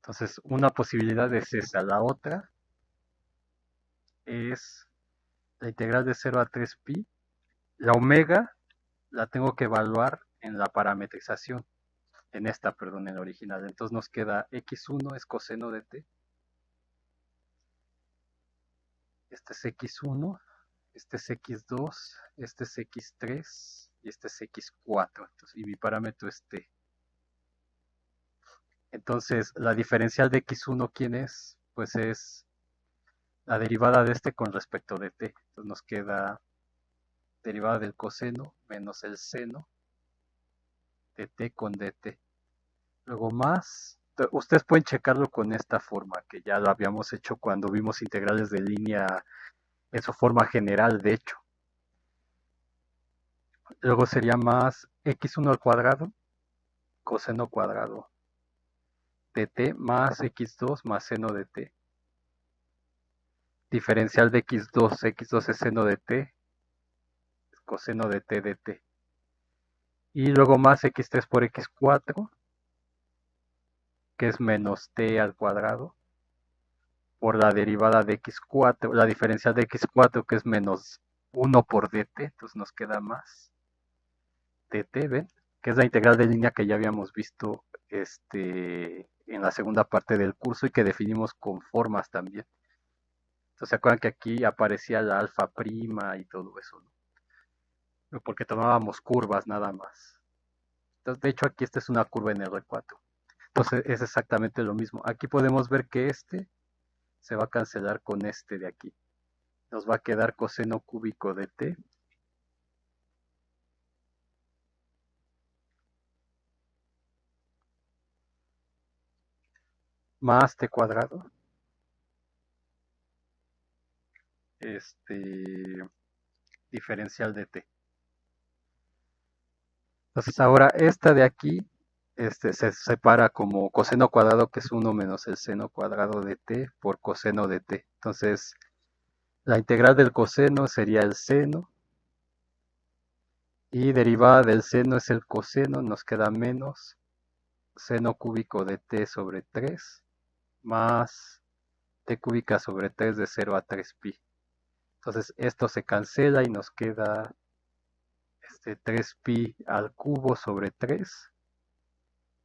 Entonces, una posibilidad es esa. La otra es la integral de 0 a 3pi. La omega la tengo que evaluar en la parametrización, en esta, perdón, en la original. Entonces nos queda x1 es coseno de t, este es x1, este es x2, este es x3 y este es x4. Entonces, y mi parámetro es t. Entonces, la diferencial de x1, ¿quién es? Pues es la derivada de este con respecto de t. Entonces nos queda derivada del coseno menos el seno de t con dt. Luego más, ustedes pueden checarlo con esta forma, que ya lo habíamos hecho cuando vimos integrales de línea en su forma general, de hecho. Luego sería más x1 al cuadrado, coseno cuadrado de t más x2 más seno de t. diferencial de x2 es seno de t, coseno de t de t. Y luego más x3 por x4, que es menos t al cuadrado, por la derivada de x4, la diferencial de x4, que es menos 1 por dt, entonces nos queda más dt, ¿ven? Que es la integral de línea que ya habíamos visto en la segunda parte del curso y que definimos con formas también. Entonces, ¿se acuerdan que aquí aparecía la alfa prima y todo eso, ¿no? Porque tomábamos curvas nada más. Entonces, de hecho, aquí esta es una curva en R4. Entonces, es exactamente lo mismo. Aquí podemos ver que se va a cancelar con este de aquí. Nos va a quedar coseno cúbico de t más t cuadrado, diferencial de t. Entonces ahora esta de aquí se separa como coseno cuadrado, que es 1 menos el seno cuadrado de t por coseno de t. Entonces la integral del coseno sería el seno y derivada del seno es el coseno, nos queda menos seno cúbico de t sobre 3 más t cúbica sobre 3 de 0 a 3pi. Entonces esto se cancela y nos queda 3pi al cubo sobre 3,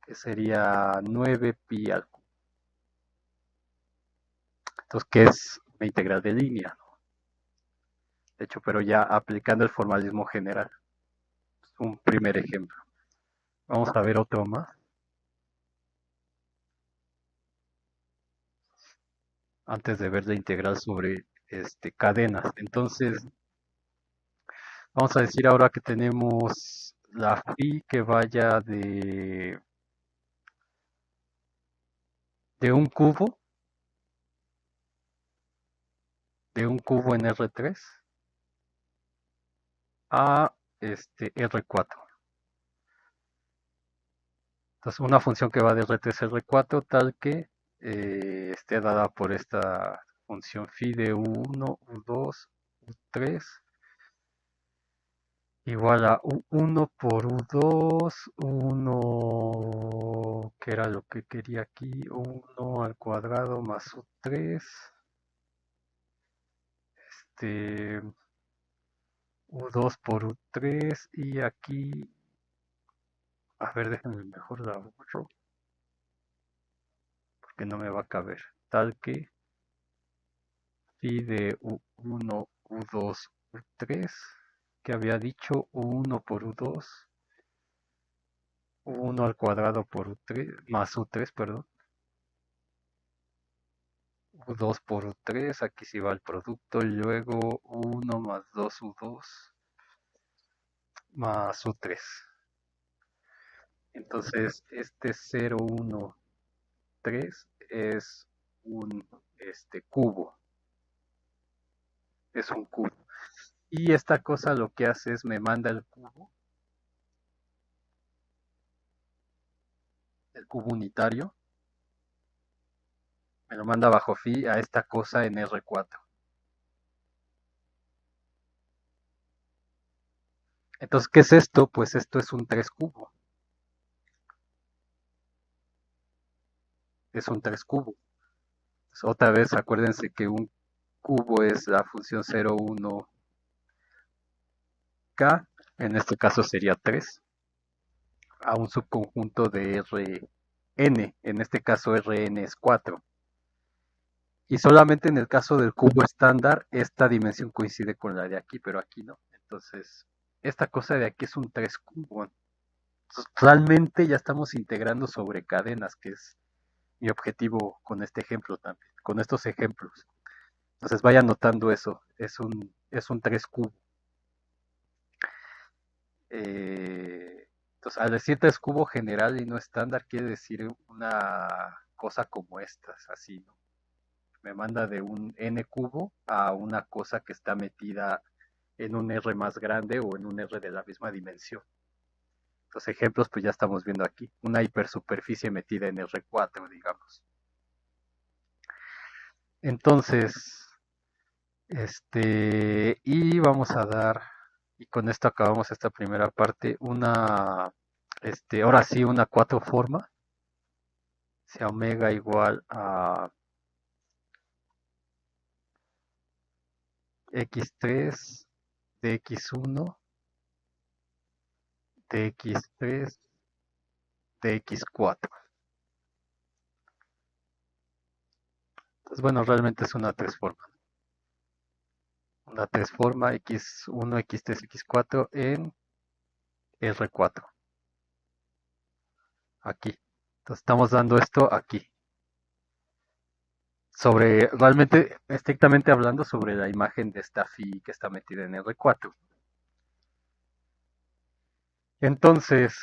que sería 9pi al cubo. Entonces, ¿qué es la integral de línea? De hecho, pero ya aplicando el formalismo general. Un primer ejemplo. Vamos a ver otro más. Antes de ver la integral sobre cadenas. Entonces, vamos a decir ahora que tenemos la phi que vaya de un cubo en R3 a R4. Entonces, una función que va de R3 a R4 tal que esté dada por esta función phi de U1, U2, U3 igual a U1 por U2, U1, que era lo que quería aquí, U1 al cuadrado más U3, este, U2 por U3 y aquí, a ver, déjenme mejor la borro, porque no me va a caber, tal que phi de U1, U2, U3, que había dicho U1 por U2, U1 al cuadrado por U3, más U3, perdón, U2 por U3, aquí sí va el producto, y luego U1 más 2U2 más U3. Entonces, 013 es un cubo, es un cubo. Y esta cosa lo que hace es me manda el cubo unitario, me lo manda bajo phi a esta cosa en R4. Entonces, ¿qué es esto? Pues esto es un 3 cubo. Es un 3 cubo. Entonces, otra vez, acuérdense que un cubo es la función 0, 1, k, en este caso sería 3, a un subconjunto de Rn, en este caso Rn es 4. Y solamente en el caso del cubo estándar, esta dimensión coincide con la de aquí, pero aquí no. Entonces, esta cosa de aquí es un 3 cubo. Entonces, realmente ya estamos integrando sobre cadenas, que es mi objetivo con este ejemplo también, con estos ejemplos. Entonces vaya notando eso, es un 3 cubo. Entonces, al decir 3 cubo general y no estándar, quiere decir una cosa como estas, así, ¿no? Me manda de un n cubo a una cosa que está metida en un R más grande o en un R de la misma dimensión. Los ejemplos, pues ya estamos viendo aquí, una hipersuperficie metida en R4, digamos. Entonces, Y vamos a dar, y con esto acabamos esta primera parte, ahora sí, una cuatro forma, sea omega igual a x3 de x1 de x3 de x4. Entonces, bueno, realmente es una tres forma. Una tres forma x1, x3, x4 en R4. Aquí. Entonces estamos dando esto aquí. Realmente, estrictamente hablando, sobre la imagen de esta phi que está metida en R4. Entonces,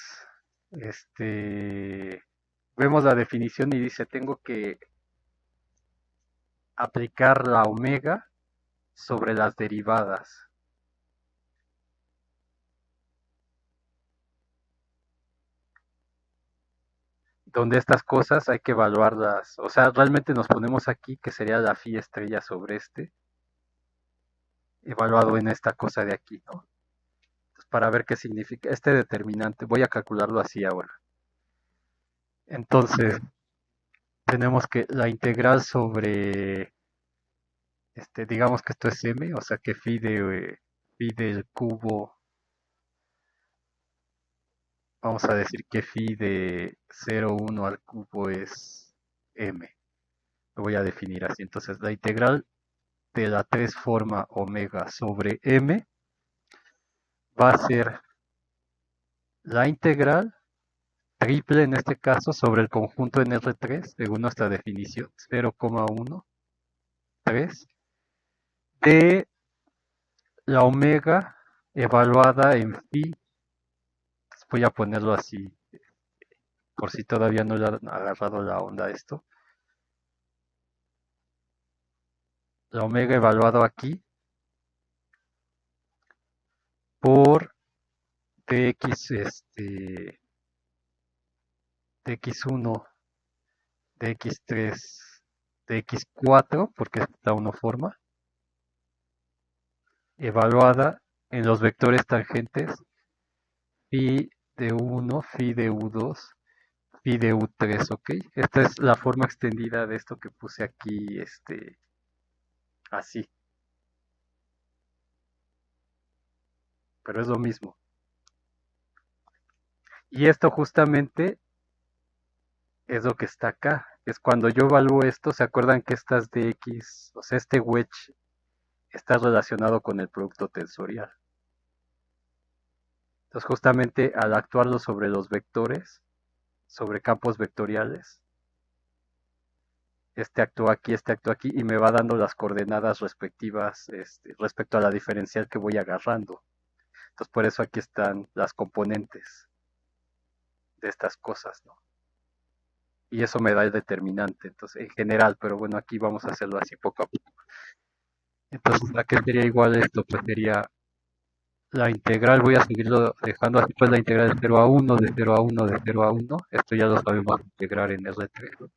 vemos la definición y dice, tengo que aplicar la omega sobre las derivadas. Donde estas cosas hay que evaluarlas. O sea, realmente nos ponemos aquí, que sería la phi estrella sobre evaluado en esta cosa de aquí, ¿no? Entonces, para ver qué significa este determinante, voy a calcularlo así ahora. Entonces, tenemos que la integral sobre, digamos que esto es m, o sea que phi del cubo, vamos a decir que phi de 0,1 al cubo es m. Lo voy a definir así. Entonces, la integral de la 3 forma omega sobre m va a ser la integral triple en este caso sobre el conjunto en R3, según nuestra definición, 0,13 de la omega evaluada en phi. Voy a ponerlo así, por si todavía no le han agarrado la onda a esto. La omega evaluado aquí por dx, dx1, dx3, dx4, porque está uno forma, evaluada en los vectores tangentes phi de 1, phi de u2, phi de u3, ¿ok? Esta es la forma extendida de esto que puse aquí, así, pero es lo mismo. Y esto justamente es lo que está acá. Es cuando yo evalúo esto, ¿se acuerdan que estas de X, o sea, este wedge está relacionado con el producto tensorial? Entonces, justamente al actuarlo sobre los vectores, sobre campos vectoriales, este actúa aquí y me va dando las coordenadas respectivas respecto a la diferencial que voy agarrando. Entonces, por eso aquí están las componentes de estas cosas, ¿no? Y eso me da el determinante, entonces, en general, pero bueno, aquí vamos a hacerlo así poco a poco. Entonces, ¿a qué sería igual esto? Pues sería la integral, voy a seguirlo dejando así, pues la integral de 0 a 1, de 0 a 1, de 0 a 1, esto ya lo sabemos integrar en R3,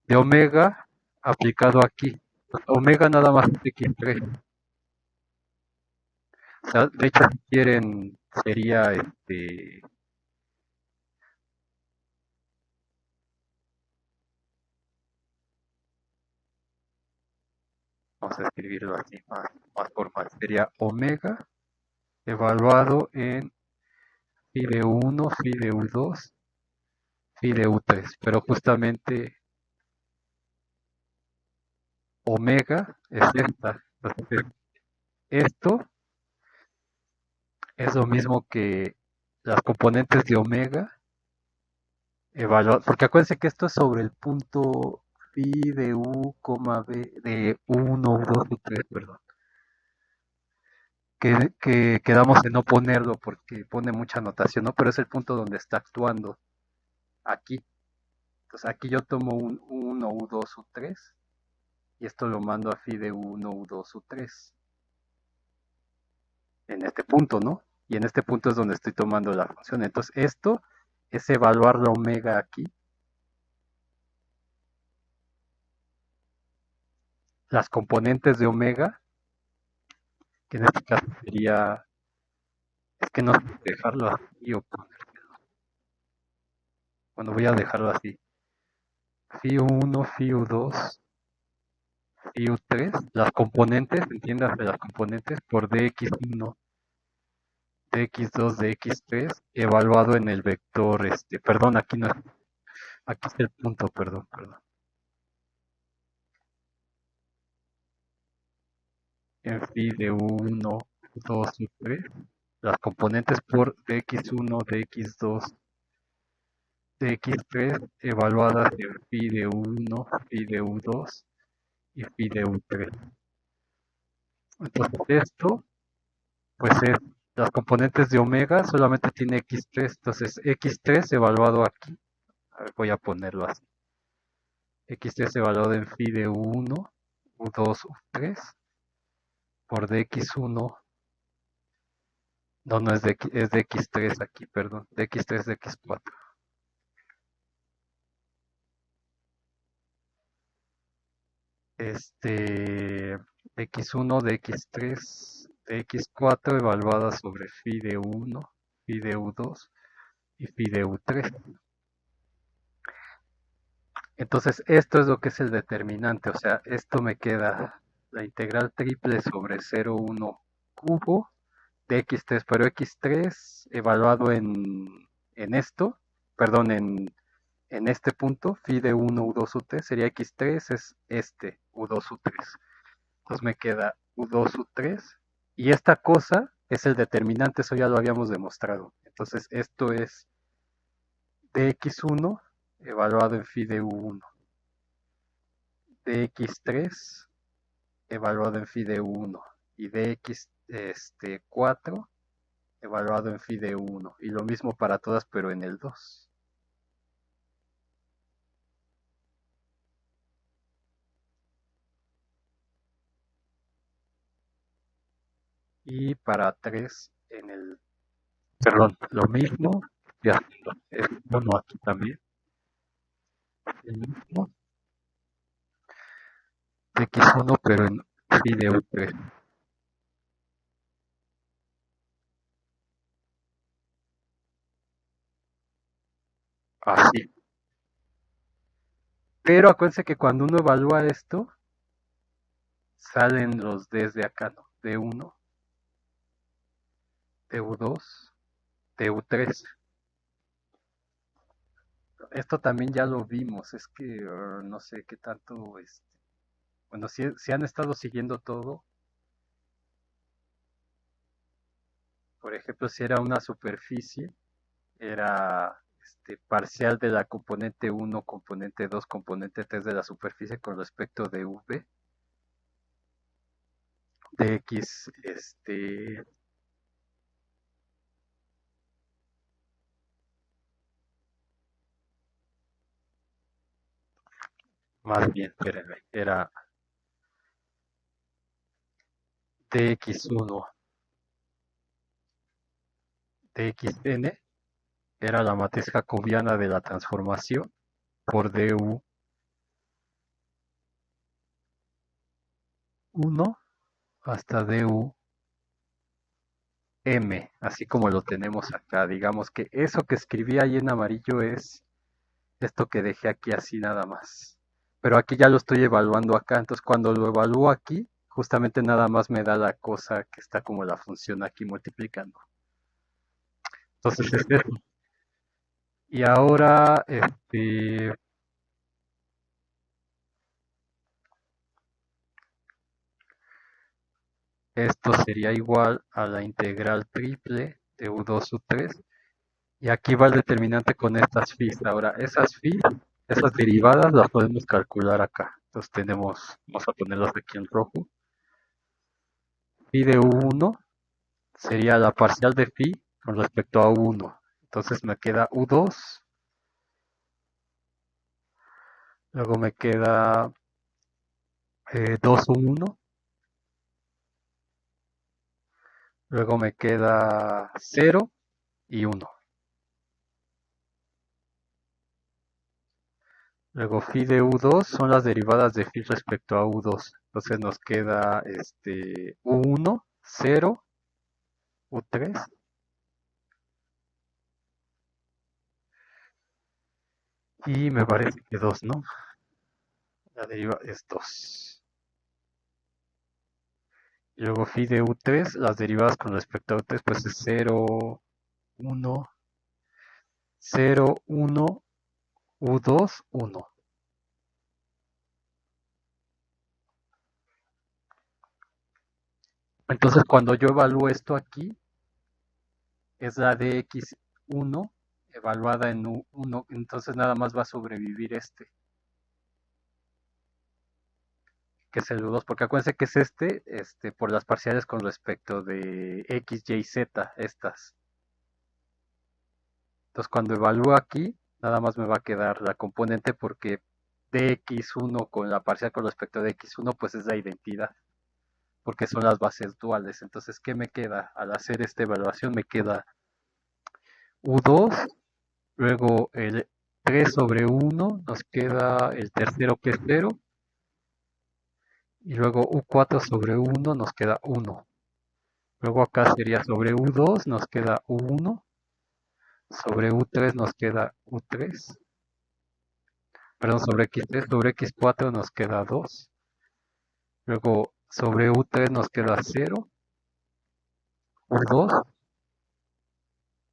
de omega aplicado aquí. Omega nada más es x3. O sea, de hecho, si quieren, sería vamos a escribirlo así más formal, sería omega evaluado en phi de 1, phi de u2, phi de u3, pero justamente omega es esta. Entonces, esto es lo mismo que las componentes de omega evaluadas, porque acuérdense que esto es sobre el punto phi de u, b de u1, u2, u3, perdón. Que quedamos en no ponerlo porque pone mucha notación, ¿no? Pero es el punto donde está actuando aquí. Entonces aquí yo tomo un u1, u2, u3 y esto lo mando a phi de u1, u2, u3 en este punto, ¿no? Y en este punto es donde estoy tomando la función. Entonces esto es evaluar la omega aquí las componentes de omega, que en este caso sería, es que no sé si dejarlo así o bueno, voy a dejarlo así. Phi 1, Phi 2, Phi 3, las componentes, entiéndase las componentes por dx1, dx2, dx3, evaluado en el vector, perdón, aquí no, aquí está el punto, perdón. En phi de 1, 2 y 3, las componentes por dx1, dx2, dx3 evaluadas en phi de 1, phi de u2 y phi de u3. Entonces esto, pues es las componentes de omega solamente tiene x3, entonces x3 evaluado aquí, a ver, voy a ponerlo así, x3 evaluado en phi de u1, u2, u3 por dx1, no es es de x3 aquí, perdón, de x3, de x4. X1 de x3 de x4 evaluada sobre phi de 1, phi de u2 y phi de u3. Entonces esto es lo que es el determinante, o sea, esto me queda la integral triple sobre 0,1 cubo de x3, pero x3 evaluado en esto, perdón, en este punto, phi de 1 u2 u3 sería x3 es este u2 u3. Entonces me queda u2 u3 y esta cosa es el determinante, eso ya lo habíamos demostrado. Entonces esto es dx1 evaluado en phi de u1, dx3 evaluado en phi de u1 y dx4 evaluado en phi de u1 y lo mismo para todas pero en el 2. Y para 3 en el, perdón, lo mismo, ya, es bueno aquí también, el mismo, x1 pero en phi de u3. Así. Pero acuérdense que cuando uno evalúa esto, salen los Ds de acá, ¿no? D1, DU2, DU3. Esto también ya lo vimos, es que no sé qué tanto, bueno, si han estado siguiendo todo, por ejemplo, si era una superficie, era parcial de la componente 1, componente 2, componente 3 de la superficie con respecto de V, de X, más bien, espérenme, era dx1, dxn, era la matriz jacobiana de la transformación por du1 hasta du m, así como lo tenemos acá. Digamos que eso que escribí ahí en amarillo es esto que dejé aquí así nada más. Pero aquí ya lo estoy evaluando acá, entonces cuando lo evalúo aquí, justamente nada más me da la cosa que está como la función aquí multiplicando. Entonces es eso. Y ahora, esto sería igual a la integral triple de u2 u3. Y aquí va el determinante con estas phis. Ahora, esas phis, esas derivadas las podemos calcular acá. Entonces tenemos, vamos a ponerlas aquí en rojo. Phi de u1 sería la parcial de phi con respecto a u1. Entonces me queda u2. Luego me queda 2 u1. Luego me queda 0 y 1. Luego phi de u2 son las derivadas de phi respecto a u2. Entonces nos queda U1, 0, U3 y me parece que 2, ¿no? La deriva es 2. Y luego phi de U3, las derivadas con respecto a U3, pues es 0, 1, 0, 1, U2, 1. Entonces cuando yo evalúo esto aquí, es la de X1 evaluada en U1, entonces nada más va a sobrevivir que es el U2, porque acuérdense que es por las parciales con respecto de X, Y, Z, estas. Entonces cuando evalúo aquí, nada más me va a quedar la componente porque dx1 con la parcial con respecto de x1, pues es la identidad, porque son las bases duales. Entonces, ¿qué me queda? Al hacer esta evaluación me queda U2, luego el 3 sobre 1, nos queda el tercero que es 0, y luego U4 sobre 1 nos queda 1. Luego acá sería sobre U2 nos queda U1, sobre U3 nos queda U3, perdón, sobre X4 nos queda 2, luego sobre U3 nos queda 0, U2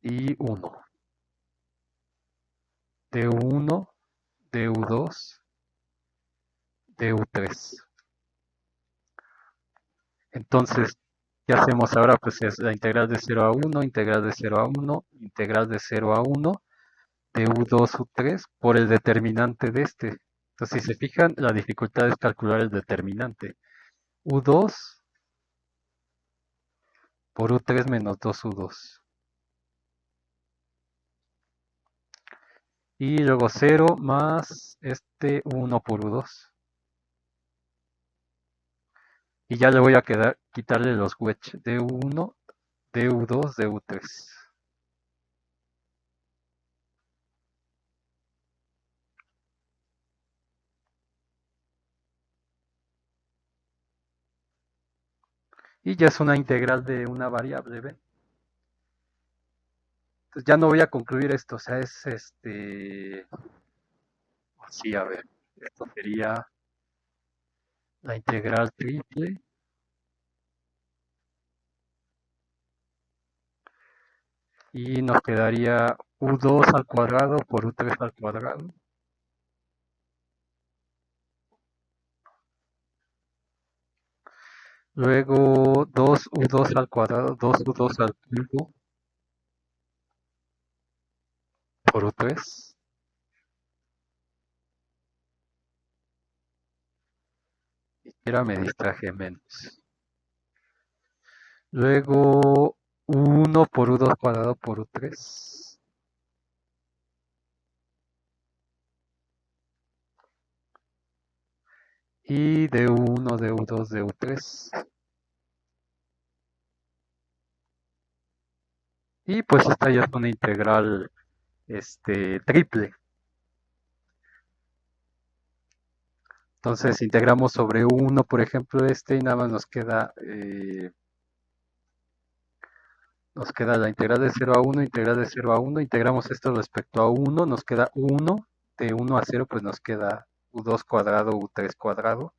y 1. De U1, de U2, de U3. Entonces, ¿qué hacemos ahora? Pues es la integral de 0 a 1, integral de 0 a 1, integral de 0 a 1, de U2, U3, por el determinante de este. Entonces, si se fijan, la dificultad es calcular el determinante. U2 por U3 menos 2U2. Y luego 0 más 1 por U2. Y ya le voy a quitarle los wedge de U1, de U2, de U3. Y ya es una integral de una variable, ¿ven? Entonces ya no voy a concluir esto, o sea, es así, a ver, esto sería la integral triple y nos quedaría U2 al cuadrado por U3 al cuadrado. Luego 2U2 al cuadrado, 2U2 al cubo por U3. Y siquiera me distraje menos. Luego 1 por U2 cuadrado por U3. Y de U1, de U2, de U3. Y pues esta ya es una integral triple. Entonces integramos sobre uno, por ejemplo, y nada más nos queda la integral de 0 a 1, integral de 0 a 1, integramos esto respecto a 1, nos queda 1, de 1 a 0 pues nos queda U2 cuadrado, U3 cuadrado.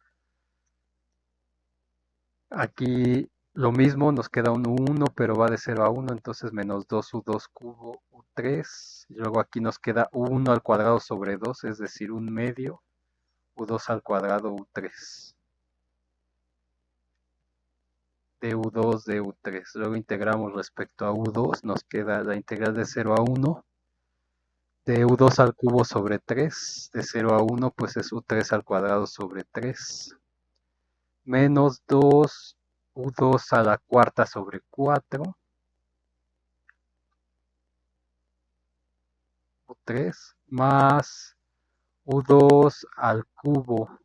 Aquí lo mismo, nos queda un 1, pero va de 0 a 1, entonces menos 2 U2 cubo U3. Y luego aquí nos queda 1 al cuadrado sobre 2, es decir, un medio U2 al cuadrado U3. De U2 de U3. Luego integramos respecto a U2, nos queda la integral de 0 a 1, de U2 al cubo sobre 3, de 0 a 1 pues es U3 al cuadrado sobre 3, menos 2 U2 a la cuarta sobre 4, U3, más U2 al cubo,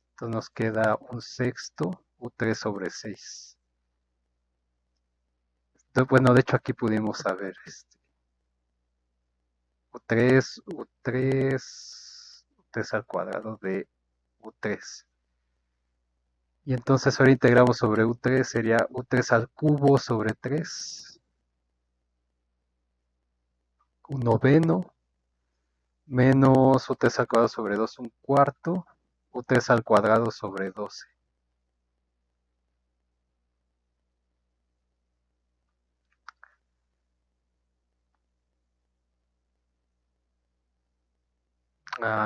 entonces nos queda un sexto U3 sobre 6. Entonces, bueno, de hecho aquí pudimos saber U3, U3, U3 al cuadrado de U3. Y entonces ahora integramos sobre U3, sería U3 al cubo sobre 3, un noveno, menos U3 al cuadrado sobre 2 un cuarto, U3 al cuadrado sobre 12.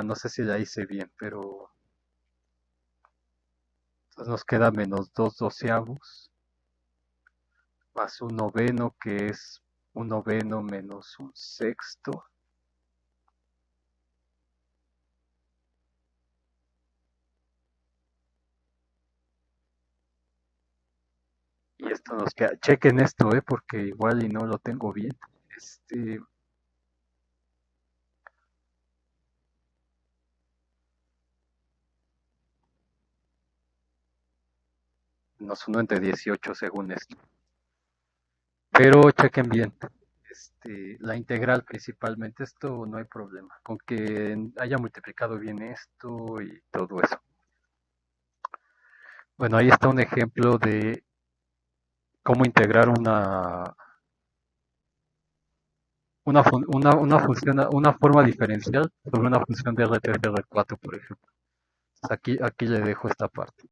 No sé si la hice bien, pero entonces nos queda menos 2 doceavos, más un noveno que es un noveno menos un sexto. Y esto nos queda, chequen esto, porque igual y no lo tengo bien. Este, nos uno entre 18 según esto. Pero chequen bien. La integral principalmente, esto no hay problema. Con que haya multiplicado bien esto y todo eso. Bueno, ahí está un ejemplo de cómo integrar una función, una forma diferencial sobre una función de R3 y R4, por ejemplo. Aquí le dejo esta parte.